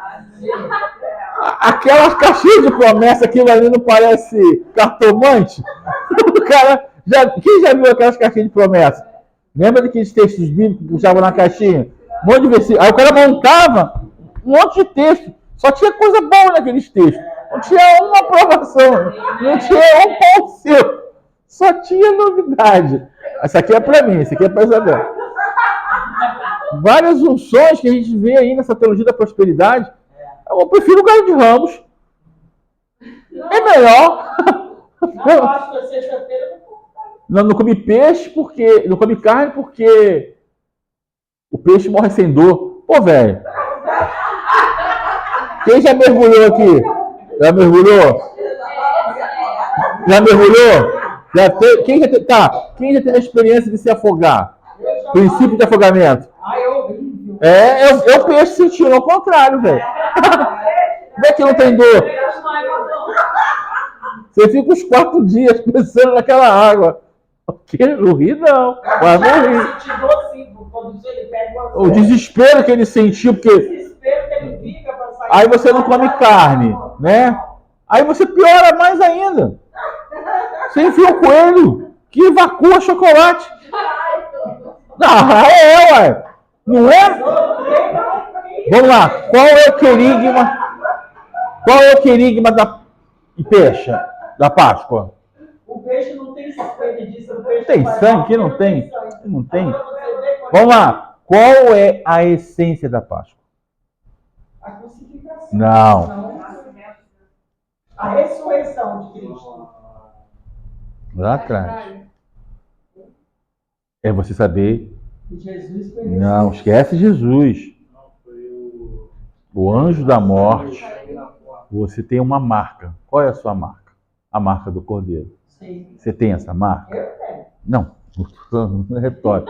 [SPEAKER 1] Aquelas caixinhas de promessa, aquilo ali não parece cartomante? O cara, quem já viu aquelas caixinhas de promessa? Lembra daqueles textos bíblicos que puxavam na caixinha? Um monte de versículo. Aí o cara montava um monte de texto. Só tinha coisa boa naqueles textos. Não tinha uma aprovação. Não tinha um ponto seu. Só tinha novidade. Essa aqui é para mim, essa aqui é para Isabel. Várias unções que a gente vê aí nessa teologia da prosperidade. Eu prefiro o galho de Ramos. É melhor.
[SPEAKER 3] Na Páscoa, sexta-feira,
[SPEAKER 1] Não comi peixe porque. Não comi carne porque o peixe morre sem dor. Pô, velho. Quem já mergulhou aqui? Já mergulhou? Já mergulhou? Quem já teve a experiência de se afogar? Princípio de afogamento.
[SPEAKER 3] é horrível.
[SPEAKER 1] É o peixe sentindo ao contrário, velho. Como é que não tem dor? Você fica uns 4 dias pensando naquela água. Não ri não. Vai morrer. O desespero que ele sentiu, porque aí você não come carne, né? Aí você piora mais ainda. Você enfia o coelho que evacua chocolate. Ué. Não é? Vamos lá. Qual é o querigma? Qual é o querigma da peixe, da Páscoa?
[SPEAKER 3] O peixe não tem sangue disso.
[SPEAKER 1] Tem sangue que não tem? Não tem. Vamos lá. Qual é a essência da Páscoa?
[SPEAKER 3] A crucificação.
[SPEAKER 1] Não.
[SPEAKER 3] A ressurreição de Cristo.
[SPEAKER 1] Lá atrás. É você saber.
[SPEAKER 3] Jesus foi
[SPEAKER 1] Não, esquece Jesus. O anjo da morte. Você tem uma marca. Qual é a sua marca? A marca do Cordeiro.
[SPEAKER 3] Sim.
[SPEAKER 1] Você tem essa marca?
[SPEAKER 3] Eu tenho.
[SPEAKER 1] Não. Não é retórico.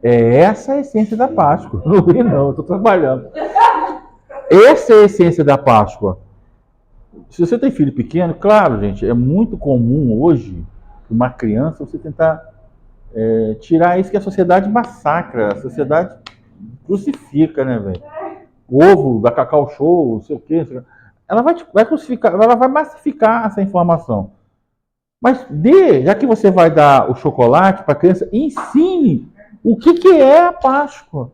[SPEAKER 1] É essa a essência da Páscoa. Não ri não, eu estou trabalhando. Essa é a essência da Páscoa. Se você tem filho pequeno, claro, gente, é muito comum hoje, uma criança, você tentar tirar isso que a sociedade massacra, a sociedade crucifica, né, velho? Ovo da Cacau Show, não sei o quê. Ela vai crucificar, ela vai massificar essa informação. Mas já que você vai dar o chocolate para a criança, ensine o que é a Páscoa.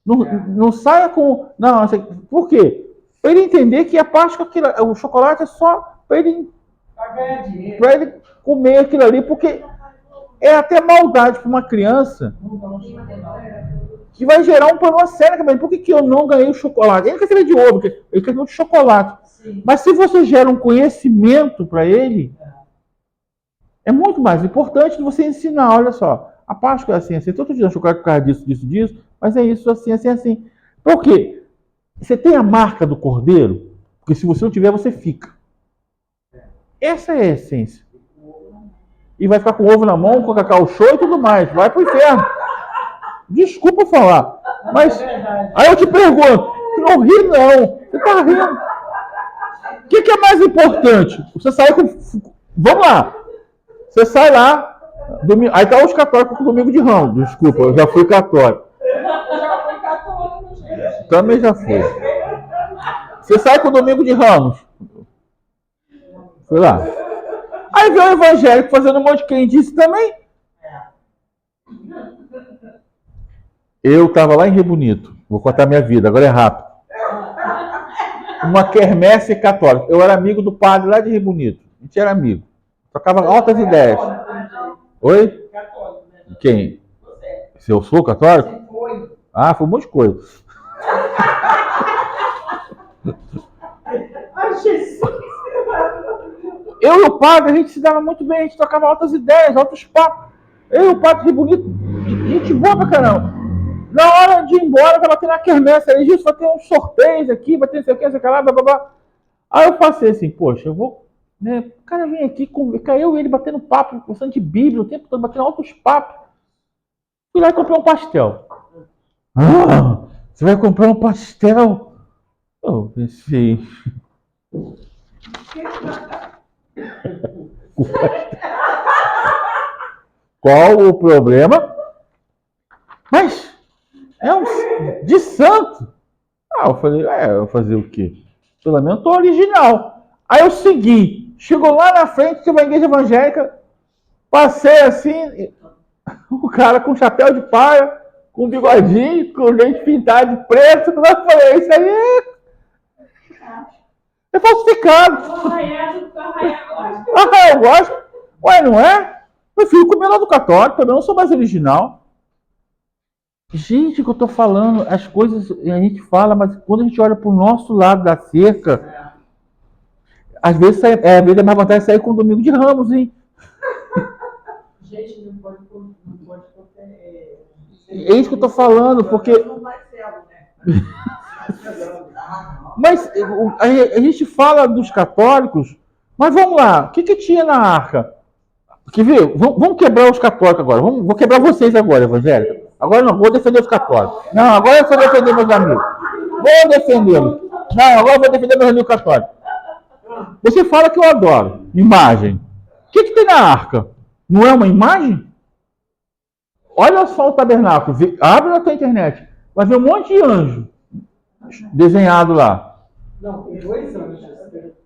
[SPEAKER 1] Não saia com... Não, por quê? Para ele entender que a Páscoa, o chocolate é só para ele comer aquilo ali, porque é até maldade para uma criança que vai gerar um problema sério também. Por que eu não ganhei o chocolate? Ele quer saber de ovo, ele quer saber de chocolate.
[SPEAKER 3] Sim.
[SPEAKER 1] Mas se você gera um conhecimento para ele, É muito mais importante você ensinar, olha só, a Páscoa é assim, assim, todo dia chocado por causa disso, mas é isso, assim, assim, assim. Por quê? Você tem a marca do cordeiro, porque se você não tiver, você fica. Essa é a essência. E vai ficar com ovo na mão, com cacau show e tudo mais. Vai pro inferno. Desculpa falar. Mas aí eu te pergunto, não ri não. Você tá rindo. O que é mais importante? Você sair com... Vamos lá. Você sai lá. Domingo... Aí tá os católicos com o domingo de Ramos. Desculpa, eu já fui católico.
[SPEAKER 3] Já foi católico, gente.
[SPEAKER 1] Também já fui. Você sai com o domingo de Ramos. Foi lá. Aí veio o evangélico fazendo um monte de crendice também. Eu estava lá em Rio Bonito. Vou contar minha vida, agora é rápido. Uma quermesse católica. Eu era amigo do padre lá de Rio Bonito. A gente era amigo. Trocava altas ideias. Oi?
[SPEAKER 3] Católico, né?
[SPEAKER 1] Quem?
[SPEAKER 3] Você.
[SPEAKER 1] Se eu sou católico?
[SPEAKER 3] Você foi.
[SPEAKER 1] Ah, foi um monte de coisa.
[SPEAKER 3] Ai, Jesus.
[SPEAKER 1] Eu e o padre, a gente se dava muito bem, a gente trocava altas ideias, altos papos. Eu e o padre Rio Bonito, gente boa pra caramba. Na hora de ir embora, tava tendo uma quermesse aí, vai ter uns sorteios aqui, vai ter não sei o que, não sei o que lá, blá, blá, blá. Aí eu passei assim, poxa, eu vou, né, o cara vem aqui, fica eu e ele batendo papo, conversando de Bíblia, o tempo todo, batendo altos papos. Fui lá e comprei um pastel. Ah, você vai comprar um pastel? Eu pensei... Qual o problema? Mas é um de santo. Ah, eu falei, eu vou fazer o quê? Pelo menos tô original. Aí eu segui. Chegou lá na frente, tinha uma igreja evangélica. Passei assim, o cara com chapéu de palha, com bigodinho, com dente pintado de preto. Eu falei, isso aí é falsificado. Ah, eu gosto. Ué, não é? Eu fico comendo lá do católico, eu não sou mais original. Gente, o que eu tô falando, as coisas a gente fala, mas quando a gente olha pro nosso lado da cerca, às vezes é mais vantagem sair com o domingo de Ramos, hein?
[SPEAKER 3] Gente, não pode
[SPEAKER 1] É isso que eu tô falando, porque...
[SPEAKER 5] Não vai céu, né?
[SPEAKER 1] Mas a gente fala dos católicos, mas vamos lá, o que tinha na arca? Quer ver? Vamos quebrar os católicos agora. Vou quebrar vocês agora, evangélica. Agora não, vou defender os católicos. Não, agora eu vou defender meus amigos. Vou defendê-los. Não, agora eu vou defender meus amigos católicos. Você fala que eu adoro imagem. O que tem na arca? Não é uma imagem? Olha só o tabernáculo. Abre na tua internet. Vai ver um monte de anjo desenhado lá.
[SPEAKER 3] Não, tem 2 anos.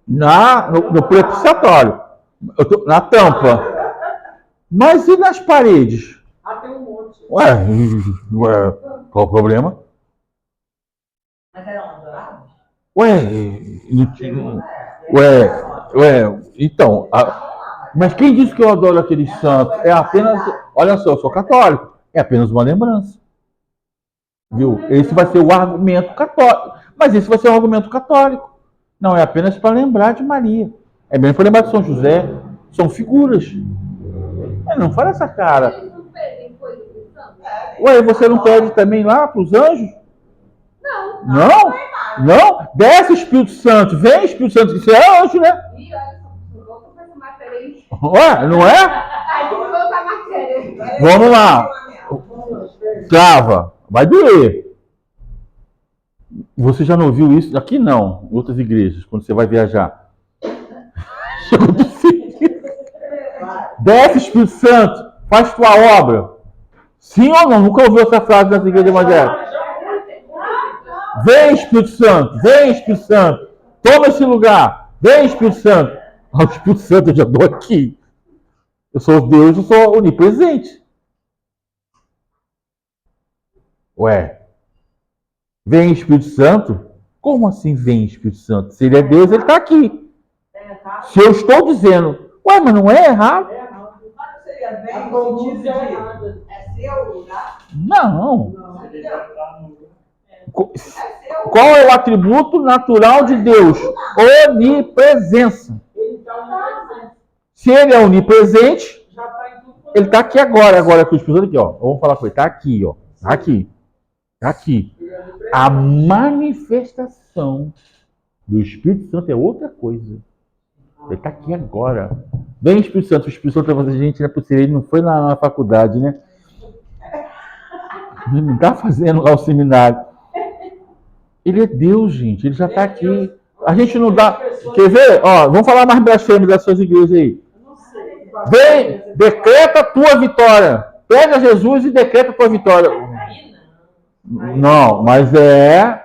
[SPEAKER 1] No propiciatório. Na tampa. Mas e nas paredes?
[SPEAKER 3] Ah, tem um monte.
[SPEAKER 1] Ué, qual o problema?
[SPEAKER 5] Mas eram adoráveis?
[SPEAKER 1] Então, mas quem disse que eu adoro aqueles santos? É apenas, olha só, eu sou católico, é apenas uma lembrança. Viu? Esse vai ser o argumento católico. Mas esse vai ser o argumento católico. Não, é apenas para lembrar de Maria. É mesmo para lembrar de São José. São figuras. Não fala essa cara.
[SPEAKER 2] Eles não pedem coisa pro santo?
[SPEAKER 1] Ué, você não pede também lá para os anjos?
[SPEAKER 2] Não.
[SPEAKER 1] Não? Não? Desce o Espírito Santo. Vem Espírito Santo. Isso é anjo, né?
[SPEAKER 2] E olha só, não vou comprar essa matéria aí.
[SPEAKER 1] Ué, não é?
[SPEAKER 2] Aí tem que voltar a matéria.
[SPEAKER 1] Vamos lá. Trava. Vai doer. Você já não ouviu isso? Aqui não. Em outras igrejas, quando você vai viajar. Chegou do fim. Desce Espírito Santo. Faz tua obra. Sim ou não? Nunca ouviu essa frase das igrejas evangélicas? Vem Espírito Santo. Vem Espírito Santo. Toma esse lugar. Vem Espírito Santo. O Espírito Santo eu já dou aqui. Eu sou Deus, eu sou onipresente. Ué, vem Espírito Santo? Como assim vem Espírito Santo? Se ele é Deus, ele está aqui. Se eu estou dizendo, mas não é errado?
[SPEAKER 5] Mas seria bem
[SPEAKER 3] A
[SPEAKER 5] no sentido
[SPEAKER 3] pronúncia é errada.
[SPEAKER 5] de é seu lugar?
[SPEAKER 1] Não.
[SPEAKER 4] Ele já está no...
[SPEAKER 5] É seu.
[SPEAKER 1] Qual é o atributo natural de Deus? Onipresença.
[SPEAKER 3] Ele está no presente.
[SPEAKER 1] Se ele é onipresente,
[SPEAKER 3] Já está em tudo.
[SPEAKER 1] ele está aqui agora. Agora com o Espírito Santo aqui, ó. Vamos falar com ele. Está aqui, ó. Está aqui. Está aqui. A manifestação do Espírito Santo é outra coisa. Ele está aqui agora. Vem Espírito Santo. O Espírito Santo vai fazer, gente, não é possível. Ele não foi lá na faculdade, né? Ele não está fazendo lá o seminário. Ele é Deus, gente. Ele já está aqui. A gente não dá... Quer ver? Ó, vamos falar mais blasfêmia das suas igrejas aí. Vem, decreta a tua vitória. Pega Jesus e decreta a tua vitória. Não, mas é...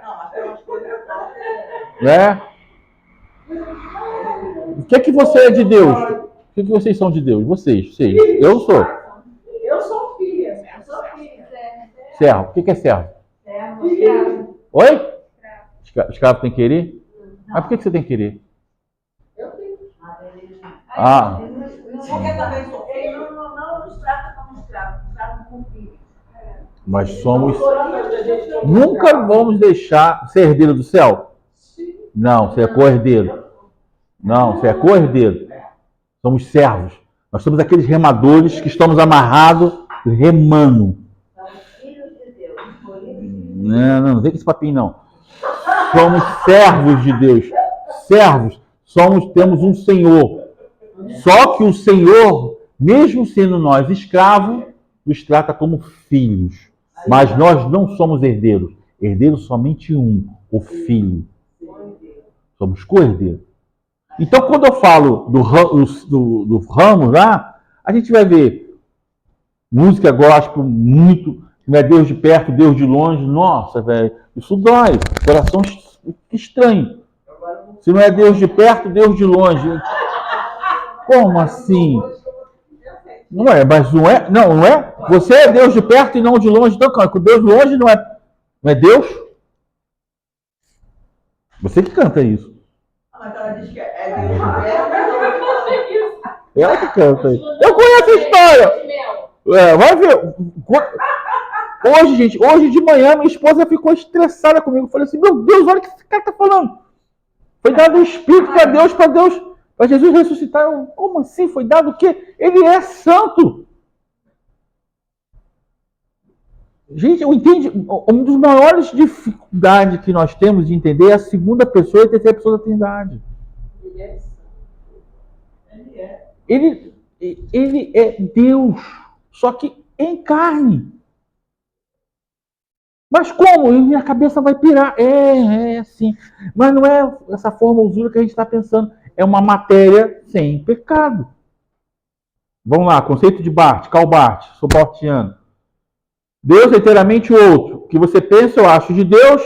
[SPEAKER 1] O que você é de Deus? O que vocês são de Deus? Vocês. Eu sou.
[SPEAKER 5] Eu sou filha. Eu sou filha.
[SPEAKER 1] Servo. O que é servo?
[SPEAKER 5] Servo.
[SPEAKER 1] Oi? Escravo tem que querer? Mas por que você tem que querer?
[SPEAKER 5] Eu tenho.
[SPEAKER 1] Ah.
[SPEAKER 5] Porque também sou filha. Ele não nos trata como escravo, nos trata como filho.
[SPEAKER 1] Mas somos... Nunca vamos deixar ser herdeiro do céu? Não, você é co-herdeiro. Não, você é co-herdeiro. Somos servos. Nós somos aqueles remadores que estamos amarrados, remando. Não vem com esse papinho, não. Somos servos de Deus. Servos. Temos um Senhor. Só que o Senhor, mesmo sendo nós escravos, nos trata como filhos. Mas nós não somos herdeiros. Herdeiro somente um, o Filho. Somos co-herdeiros. Então, quando eu falo do ramo lá, a gente vai ver música gospel muito, não é Deus de perto, Deus de longe. Nossa, velho, isso dói. Coração estranho. Se não é Deus de perto, Deus de longe. Como assim? Não é, mas não é? Não é? Você é Deus de perto e não de longe. Então, com Deus de longe não é Deus? Você que canta isso.
[SPEAKER 5] Mas ela diz que é Deus de perto.
[SPEAKER 1] Ela que canta isso. Eu conheço a história. Vai ver. Hoje, gente, hoje de manhã, minha esposa ficou estressada comigo. Eu falei assim, meu Deus, olha o que esse cara está falando. Foi dado um espírito para Deus, para Jesus ressuscitar. Eu, como assim? Foi dado o quê? Ele é santo. Gente, eu entendo. Uma das maiores dificuldades que nós temos de entender é a segunda pessoa e a terceira pessoa da Trindade. Ele é Deus, só que em carne. Mas como? Minha cabeça vai pirar. É assim. Mas não é essa formosura que a gente está pensando. É uma matéria sem pecado. Vamos lá, conceito de Barth, Karl Barth, sou barthiano. Deus é inteiramente outro. O que você pensa, eu acho de Deus,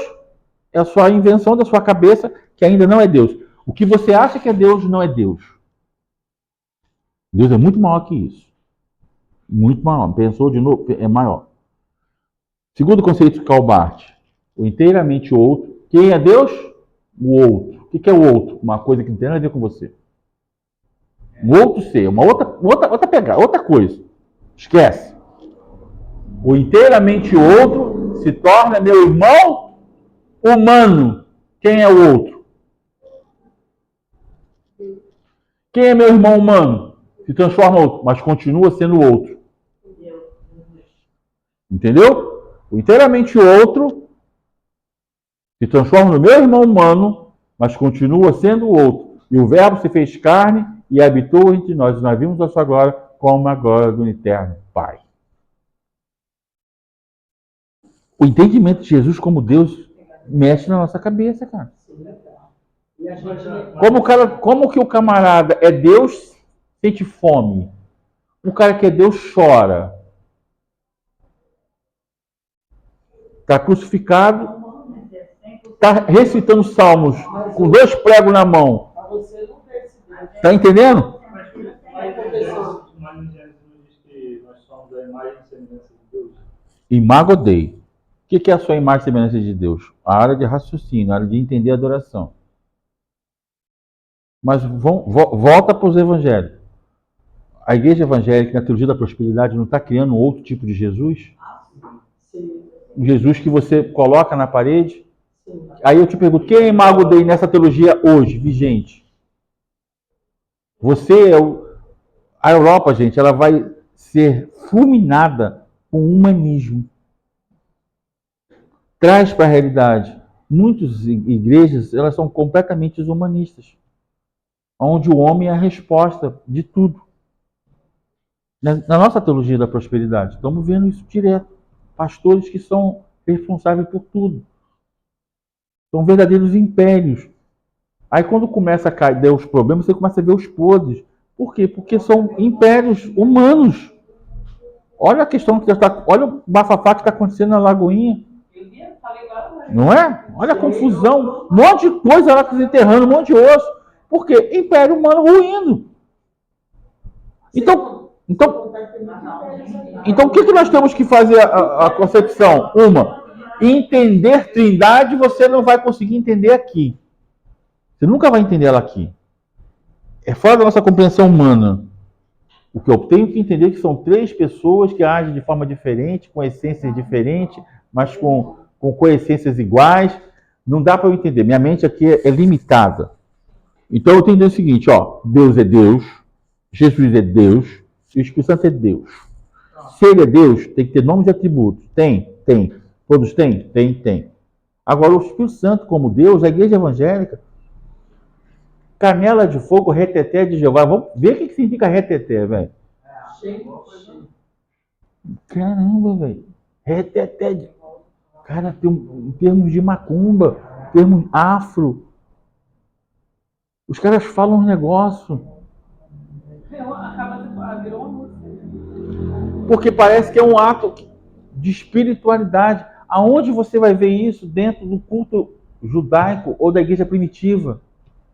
[SPEAKER 1] é a sua invenção da sua cabeça, que ainda não é Deus. O que você acha que é Deus, não é Deus. Deus é muito maior que isso. Muito maior. Pensou de novo, é maior. Segundo conceito de Karl Barth, o inteiramente outro. Quem é Deus? O outro. O que é o outro? Uma coisa que não tem nada a ver com você. Um outro ser, uma outra pegada, outra coisa. Esquece. O inteiramente outro se torna meu irmão humano. Quem é o outro? Quem é meu irmão humano? Se transforma outro, mas continua sendo outro. Entendeu? O inteiramente outro se transforma no meu irmão humano, mas continua sendo o outro. E o Verbo se fez carne e habitou entre nós. E nós vimos a sua glória como a glória do eterno Pai. O entendimento de Jesus como Deus mexe na nossa cabeça, cara. Como que o camarada é Deus, sente fome? O cara que é Deus chora. Está crucificado, está recitando salmos com 2 pregos na mão. Está entendendo?
[SPEAKER 4] Mas no Gênesis não diz que nós somos a imagem e semelhança de Deus.
[SPEAKER 1] Imago Dei. O que é a sua imagem e semelhança de Deus? A área de raciocínio, a área de entender a adoração. Mas volta para os evangelhos. A igreja evangélica, na teologia da prosperidade, não está criando outro tipo de Jesus? Um Jesus que você coloca na parede? Aí eu te pergunto, quem é Imago Dei nessa teologia hoje, vigente? Você é A Europa, gente, ela vai ser fulminada com o humanismo. Traz para a realidade. Muitas igrejas, elas são completamente humanistas, onde o homem é a resposta de tudo. Na nossa teologia da prosperidade, estamos vendo isso direto. Pastores que são responsáveis por tudo. São verdadeiros impérios. Aí quando começa a cair os problemas, você começa a ver os podres. Por quê? Porque são impérios humanos. Olha a questão que já está. Olha o bafafá que está acontecendo na Lagoinha. Não é? Olha a confusão. Um monte de coisa lá desenterrando, um monte de osso. Por quê? Império humano ruindo. Então o que nós temos que fazer a concepção? Uma, entender Trindade você não vai conseguir entender aqui. Você nunca vai entender ela aqui. É fora da nossa compreensão humana. O que eu tenho que entender é que são três pessoas que agem de forma diferente, com essências diferentes, mas com coessências iguais. Não dá para eu entender. Minha mente aqui é limitada. Então eu tenho que entender o seguinte, ó, Deus é Deus, Jesus é Deus e o Espírito Santo é Deus. Se ele é Deus, tem que ter nomes e atributos. Tem. Todos têm? Tem. Agora, o Espírito Santo como Deus, a igreja evangélica, canela de fogo, reteté de Jeová. Vamos ver o que significa reteté, velho. Caramba, velho. Reteté de... Cara, tem termos de macumba, termos afro. Os caras falam um negócio. Porque parece que é um ato de espiritualidade. Aonde você vai ver isso? Dentro do culto judaico ou da igreja primitiva.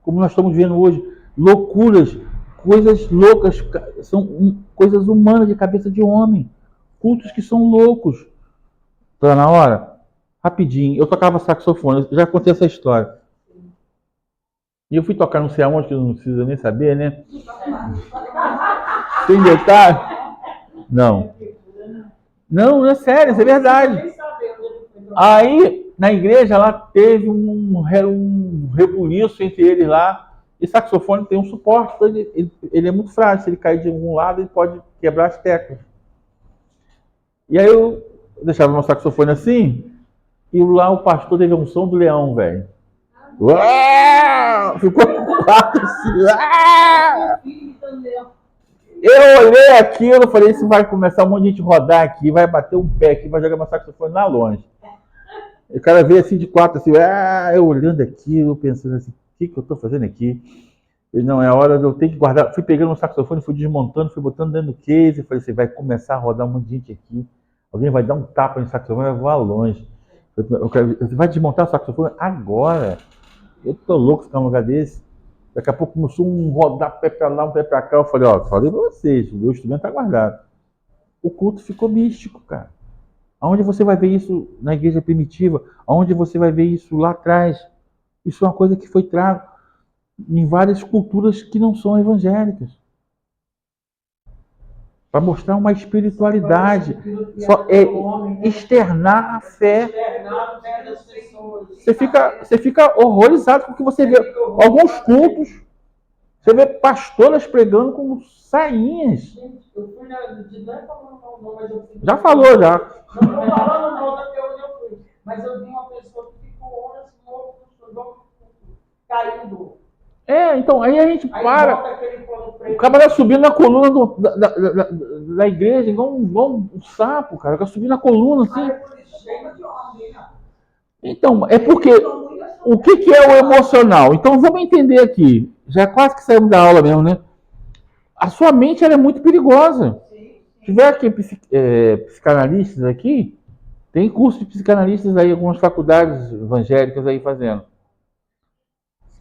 [SPEAKER 1] Como nós estamos vendo hoje. Loucuras, coisas loucas, são coisas humanas de cabeça de homem. Cultos que são loucos. Tá na hora? Rapidinho. Eu tocava saxofone, já contei essa história. E eu fui tocar não sei aonde, que eu não precisa nem saber, né? Tem detalhe? Não, é sério, isso é verdade. Aí, na igreja, lá teve um rebuliço entre eles lá. E saxofone tem um suporte, então ele é muito frágil. Se ele cair de algum lado, ele pode quebrar as teclas. E aí eu deixava meu saxofone assim, e lá o pastor teve um som do leão, velho. Ficou quatro assim. Eu olhei aquilo e falei, isso vai começar um monte de gente rodar aqui, vai bater um pé aqui, vai jogar meu saxofone lá longe. E o cara veio assim de quatro, assim, eu olhando aquilo, pensando assim, o que eu tô fazendo aqui? E não, é hora de eu ter que guardar. Fui pegando o saxofone, fui desmontando, fui botando dentro do case, falei assim, vai começar a rodar um monte de gente aqui, alguém vai dar um tapa no saxofone e vai voar longe. Você vai desmontar o saxofone agora? Eu tô louco ficar num lugar desse. Daqui a pouco começou um rodar pé pra lá, um pé pra cá. Eu falei, falei pra vocês, o meu instrumento tá guardado. O culto ficou místico, cara. Aonde você vai ver isso na igreja primitiva? Aonde você vai ver isso lá atrás? Isso é uma coisa que foi trago em várias culturas que não são evangélicas. Para mostrar uma espiritualidade. Só é externar a fé. Você fica horrorizado porque você vê alguns cultos, você vê pastoras pregando como sainhas.
[SPEAKER 3] Eu fui na. Não é falando não, mas eu fui.
[SPEAKER 1] Já falou, já.
[SPEAKER 3] Não estou falando não da onde eu fui. Mas eu vi uma pessoa que ficou horas morto, caindo.
[SPEAKER 1] Então, aí a gente
[SPEAKER 3] Aí
[SPEAKER 1] para. O cara vai subindo na coluna da igreja, igual um sapo, cara. Vai subir na coluna, assim. Então, é porque o que é o emocional? Então, vamos entender aqui. Já quase que saímos da aula mesmo, né? A sua mente ela é muito perigosa. Se tiver aqui psicanalistas aqui, tem curso de psicanalistas aí, algumas faculdades evangélicas aí fazendo.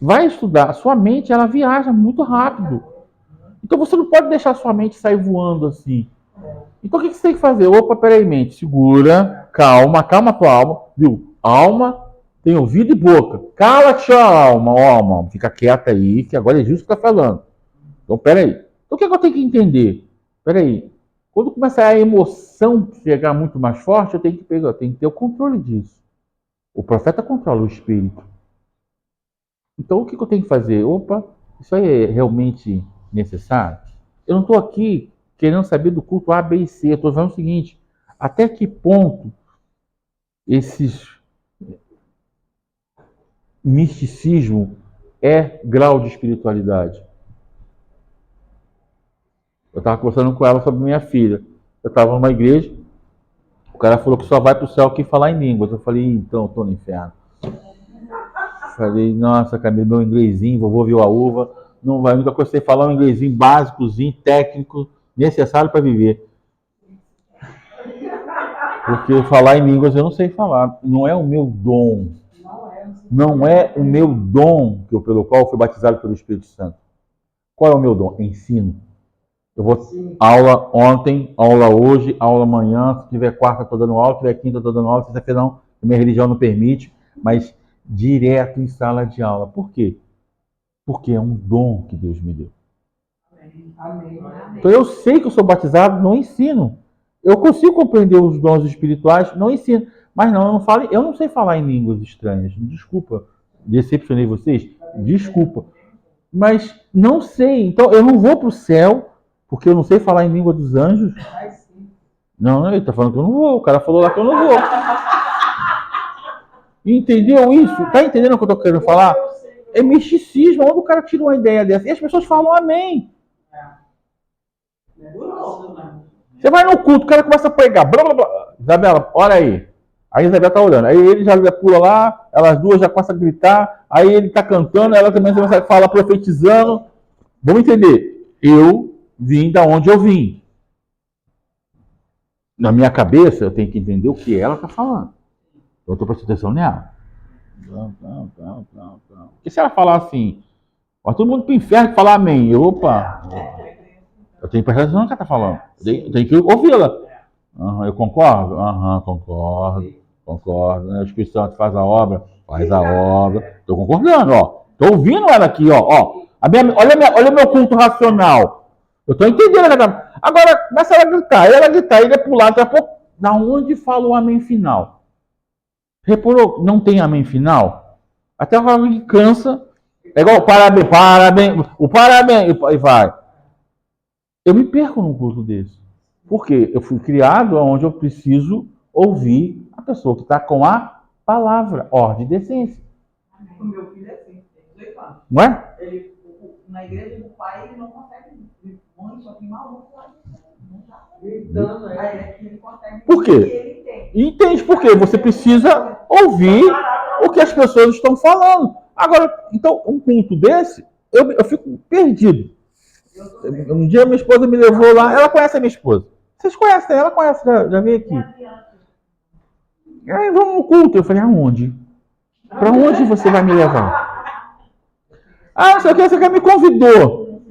[SPEAKER 1] Vai estudar. A sua mente, ela viaja muito rápido. Então você não pode deixar a sua mente sair voando assim. Então o que você tem que fazer? Opa, peraí, mente. Segura, calma a tua alma. Viu? Alma tem ouvido e boca. Cala-te, alma. Fica quieta aí, que agora é justo que está falando. Então, peraí. Então o que eu tenho que entender? Peraí. Quando começar a emoção chegar muito mais forte, eu tenho que ter o controle disso. O profeta controla o espírito. Então, o que eu tenho que fazer? Opa, isso aí é realmente necessário? Eu não estou aqui querendo saber do culto A, B e C. Eu estou falando o seguinte, até que ponto esses misticismo é grau de espiritualidade? Eu estava conversando com ela sobre minha filha. Eu estava numa igreja, o cara falou que só vai para o céu quem falar em línguas. Eu falei, então, estou no inferno. Falei, nossa, Camila, meu inglesinho, vovô viu a uva, não vai, a única coisa que você falar é um inglesinho básicozinho, técnico, necessário para viver. Porque falar em línguas eu não sei falar, não é o meu dom. Não é o meu dom pelo qual eu fui batizado pelo Espírito Santo. Qual é o meu dom? Ensino. Eu vou aula ontem, aula hoje, aula amanhã, se tiver quarta estou dando aula, se tiver quinta estou dando aula, sexta-feira não, minha religião não permite, mas direto em sala de aula. Por quê? Porque é um dom que Deus me deu.
[SPEAKER 3] Amém.
[SPEAKER 1] Então eu sei que eu sou batizado, não ensino. Eu consigo compreender os dons espirituais, não ensino. Mas não, eu não sei falar em línguas estranhas. Desculpa, decepcionei vocês? Desculpa. Mas não sei. Então eu não vou para o céu porque eu não sei falar em língua dos anjos. Não, ele está falando que eu não vou. O cara falou lá que eu não vou. Entendeu isso? Tá entendendo o que eu estou querendo falar? É misticismo. Onde o cara tira uma ideia dessa? E as pessoas falam amém. Você vai no culto, o cara começa a pregar. Blá, blá, blá. Isabela, olha aí. Aí a Isabela tá olhando. Aí ele já pula lá, elas duas já começam a gritar. Aí ele tá cantando, ela também começa a falar, profetizando. Vamos entender. Eu vim da onde eu vim. Na minha cabeça, eu tenho que entender o que ela tá falando. Eu estou prestando atenção nela. Não. Porque se ela falar assim, ó, todo mundo pro inferno que falar amém. Opa! Eu tenho que prestar atenção no que ela está falando. Eu tenho que ouvi-la. Eu concordo? Concordo. Né? O Espírito Santo faz a obra. Estou concordando, ó. Estou ouvindo ela aqui, ó. Olha o meu culto racional. Eu estou entendendo. Agora, começa ela a gritar, ele é pular, daqui a pouco. Da onde fala o amém final? Reparou? Não tem amém final? Até a hora que cansa. É igual parabéns, e vai. Eu me perco num culto desse. Por quê? Eu fui criado onde eu preciso ouvir a pessoa que está com a palavra, ordem e decência.
[SPEAKER 5] O meu filho é assim, tem 18 anos.
[SPEAKER 1] Não é?
[SPEAKER 5] Ele, na igreja do pai, ele não consegue. Mãe, só tem maluco lá. Não dá.
[SPEAKER 3] Gritando,
[SPEAKER 5] Aí aqui ele consegue.
[SPEAKER 1] Por quê?
[SPEAKER 5] Ele
[SPEAKER 1] Entende por quê? Você precisa ouvir o que as pessoas estão falando. Agora, então, um culto desse, eu fico perdido. Um dia minha esposa me levou lá, ela conhece a minha esposa. Vocês conhecem, ela conhece, já veio aqui. Aí vamos no culto. Eu falei, aonde? Para onde você vai me levar? Ah, você quer me convidou.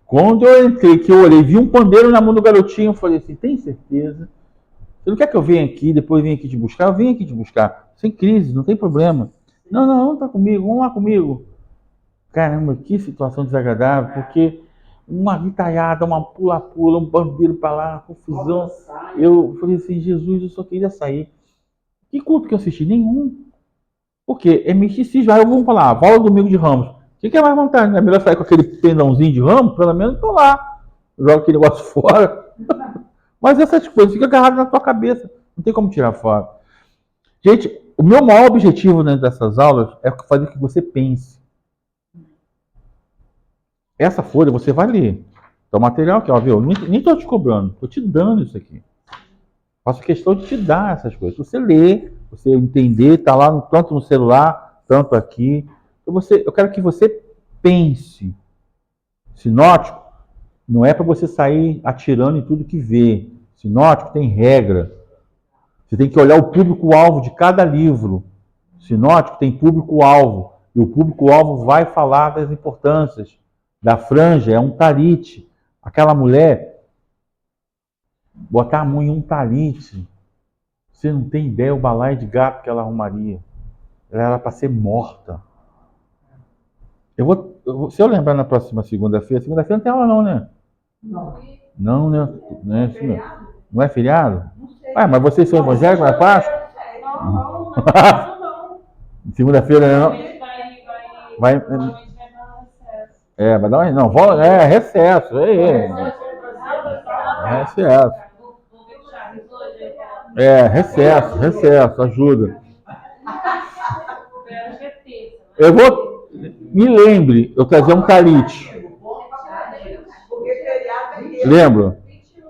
[SPEAKER 1] Quando eu entrei, que eu olhei, vi um pandeiro na mão do garotinho, eu falei assim, tem certeza? Você não quer que eu venha aqui, depois venha aqui te buscar? Eu venho aqui te buscar. Sem crise, não tem problema. Não tá comigo, vamos lá comigo. Caramba, que situação desagradável, porque uma gritaiada, uma pula-pula, um bandeiro para lá, confusão. Eu falei assim, Jesus, eu só queria sair. Que culto que eu assisti? Nenhum. Por quê? É misticismo. Aí eu vou falar, volta domingo de Ramos. O que é mais vontade? É melhor sair com aquele pendãozinho de Ramos? Pelo menos estou lá. Jogo aquele negócio fora. Mas essas coisas ficam agarradas na tua cabeça. Não tem como tirar fora. Gente, o meu maior objetivo dentro dessas aulas é fazer com que você pense. Essa folha você vai ler. Então, o material aqui, ó, viu? Nem estou te cobrando, estou te dando isso aqui. Faço questão de te dar essas coisas. Você lê, você entender, está lá tanto no celular, tanto aqui. Eu quero que você pense. Sinótico não é para você sair atirando em tudo que vê. Sinótico tem regra. Você tem que olhar o público-alvo de cada livro. Sinótico tem público-alvo. E o público-alvo vai falar das importâncias. Da franja é um talite. Aquela mulher, botar a mão em um talite, você não tem ideia o balaio de gato que ela arrumaria. Ela era para ser morta. Se eu lembrar na próxima segunda-feira não tem aula não, né? Não, né? Não é feriado? Ah, mas vocês são evangélicos na Páscoa?
[SPEAKER 3] Não.
[SPEAKER 1] Segunda-feira não? Vai. Vai dar uma. Não, recesso. Recesso. Recesso, ajuda. Eu vou. Me lembre, eu trazer um talite.
[SPEAKER 5] Porque feriado é esse.
[SPEAKER 1] Lembro?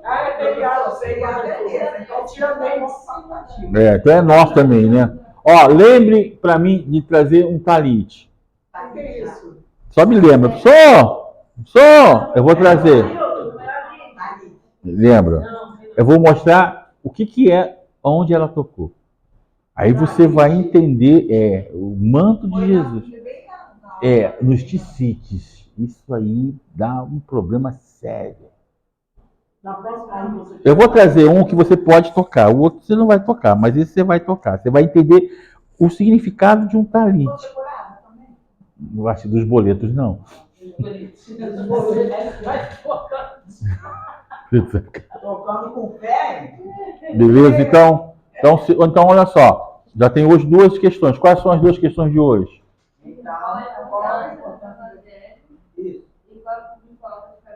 [SPEAKER 3] Ah, é feriado.
[SPEAKER 5] Feriado é esse. Então tira bem o facultativo.
[SPEAKER 1] Então é nosso também, né? Ó, lembre pra mim de trazer um talite.
[SPEAKER 3] O que é isso?
[SPEAKER 1] Só me lembra. Eu vou trazer. Lembra? Eu vou mostrar o que é, onde ela tocou. Aí você vai entender o manto de Jesus. Nos ticites. Isso aí dá um problema sério.
[SPEAKER 3] Na próxima você...
[SPEAKER 1] Eu vou trazer um que você pode tocar, o outro você não vai tocar, mas esse você vai tocar. Você vai entender o significado de um talite. Não acho dos boletos, não.
[SPEAKER 5] Tocando com fé.
[SPEAKER 1] Beleza? Então, olha só. Já tem hoje duas questões. Quais são as duas questões de hoje?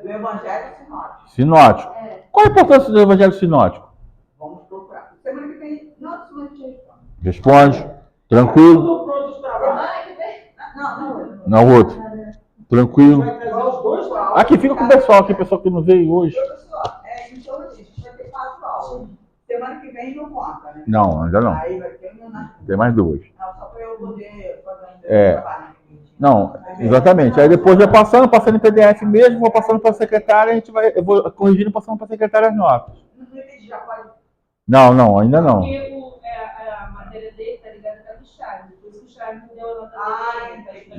[SPEAKER 5] Do Evangelho Sinótico.
[SPEAKER 1] Sinótico. Qual a importância do Evangelho Sinótico?
[SPEAKER 5] Vamos procurar. Semana que vem, não, semana que vem.
[SPEAKER 1] Responde. Tranquilo?
[SPEAKER 3] Tudo pronto os trabalhos.
[SPEAKER 1] Não, outro. Tranquilo.
[SPEAKER 3] Vai trazer os dois trabalhos.
[SPEAKER 1] Aqui, fica com o pessoal que não veio hoje.
[SPEAKER 5] Pessoal, então a gente vai ter 4 aulas. Semana que vem não conta, né?
[SPEAKER 1] Não, ainda não.
[SPEAKER 5] Aí vai ter uma.
[SPEAKER 1] Tem mais duas.
[SPEAKER 5] Não, só para eu poder fazer um trabalho.
[SPEAKER 1] Não, exatamente. Aí depois vai passando em PDF mesmo, vou passando para a secretária, eu vou corrigindo e passando para a secretária as notas.
[SPEAKER 5] Não entendi, já pode.
[SPEAKER 1] Não, ainda não.
[SPEAKER 2] Porque a matéria dele tá ligada com a do Charles. Por isso que o Charles não deu a nota dele.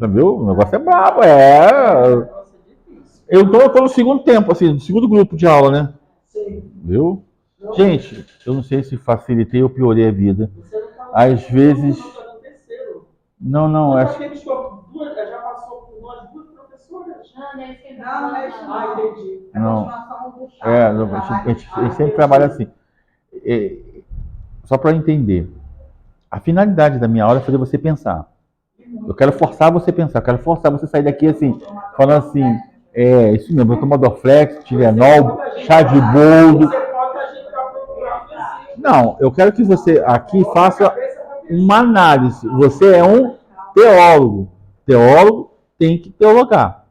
[SPEAKER 1] Viu? O negócio é brabo, Eu tô no segundo tempo, assim, no segundo grupo de aula, né?
[SPEAKER 3] Sim.
[SPEAKER 1] Viu? Gente, eu não sei se facilitei ou piorei a vida.
[SPEAKER 3] Você não tá
[SPEAKER 1] Às vezes. Não,
[SPEAKER 3] já
[SPEAKER 1] acho.
[SPEAKER 3] já passou por nós duas professoras.
[SPEAKER 5] Não, é isso.
[SPEAKER 3] Ah, entendi.
[SPEAKER 1] Não.
[SPEAKER 5] Continuação do chá.
[SPEAKER 1] A gente sempre trabalha assim. Só para entender. A finalidade da minha aula é fazer você pensar. Eu quero forçar você a pensar. Eu quero forçar você a sair daqui assim, falando assim, isso mesmo, eu tomo Dorflex, Tilenol, chá de boldo.
[SPEAKER 3] Você bota a gente para procurar.
[SPEAKER 1] Não, eu quero que você aqui faça uma análise. Você é um teólogo. Teólogo tem que teologar.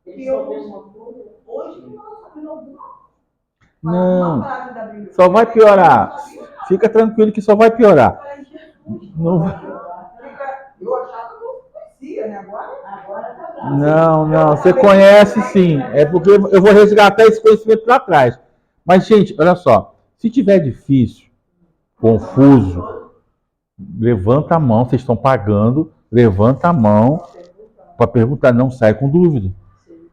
[SPEAKER 5] Hoje nós sabemos alguma.
[SPEAKER 1] Não,
[SPEAKER 5] Uma frase da Bíblia.
[SPEAKER 1] só vai piorar. Fica tranquilo que só vai piorar. Não vai.
[SPEAKER 5] Eu achava que eu conhecia, né? Agora tá.
[SPEAKER 1] Não, você conhece sim. É porque eu vou resgatar esse conhecimento lá atrás. Mas, gente, olha só. Se tiver difícil, confuso, levanta a mão. Vocês estão pagando, levanta a mão para perguntar. Não sai com dúvida.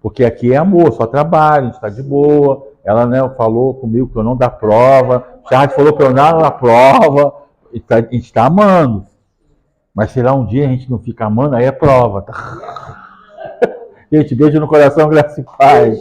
[SPEAKER 1] Porque aqui é amor, só trabalho, a gente está de boa. Ela, né, falou comigo que eu não dá prova. Charles falou para eu não dar prova. A gente está amando. Mas se lá um dia a gente não fica amando, aí é prova. Tá? Gente, beijo no coração, graça e paz.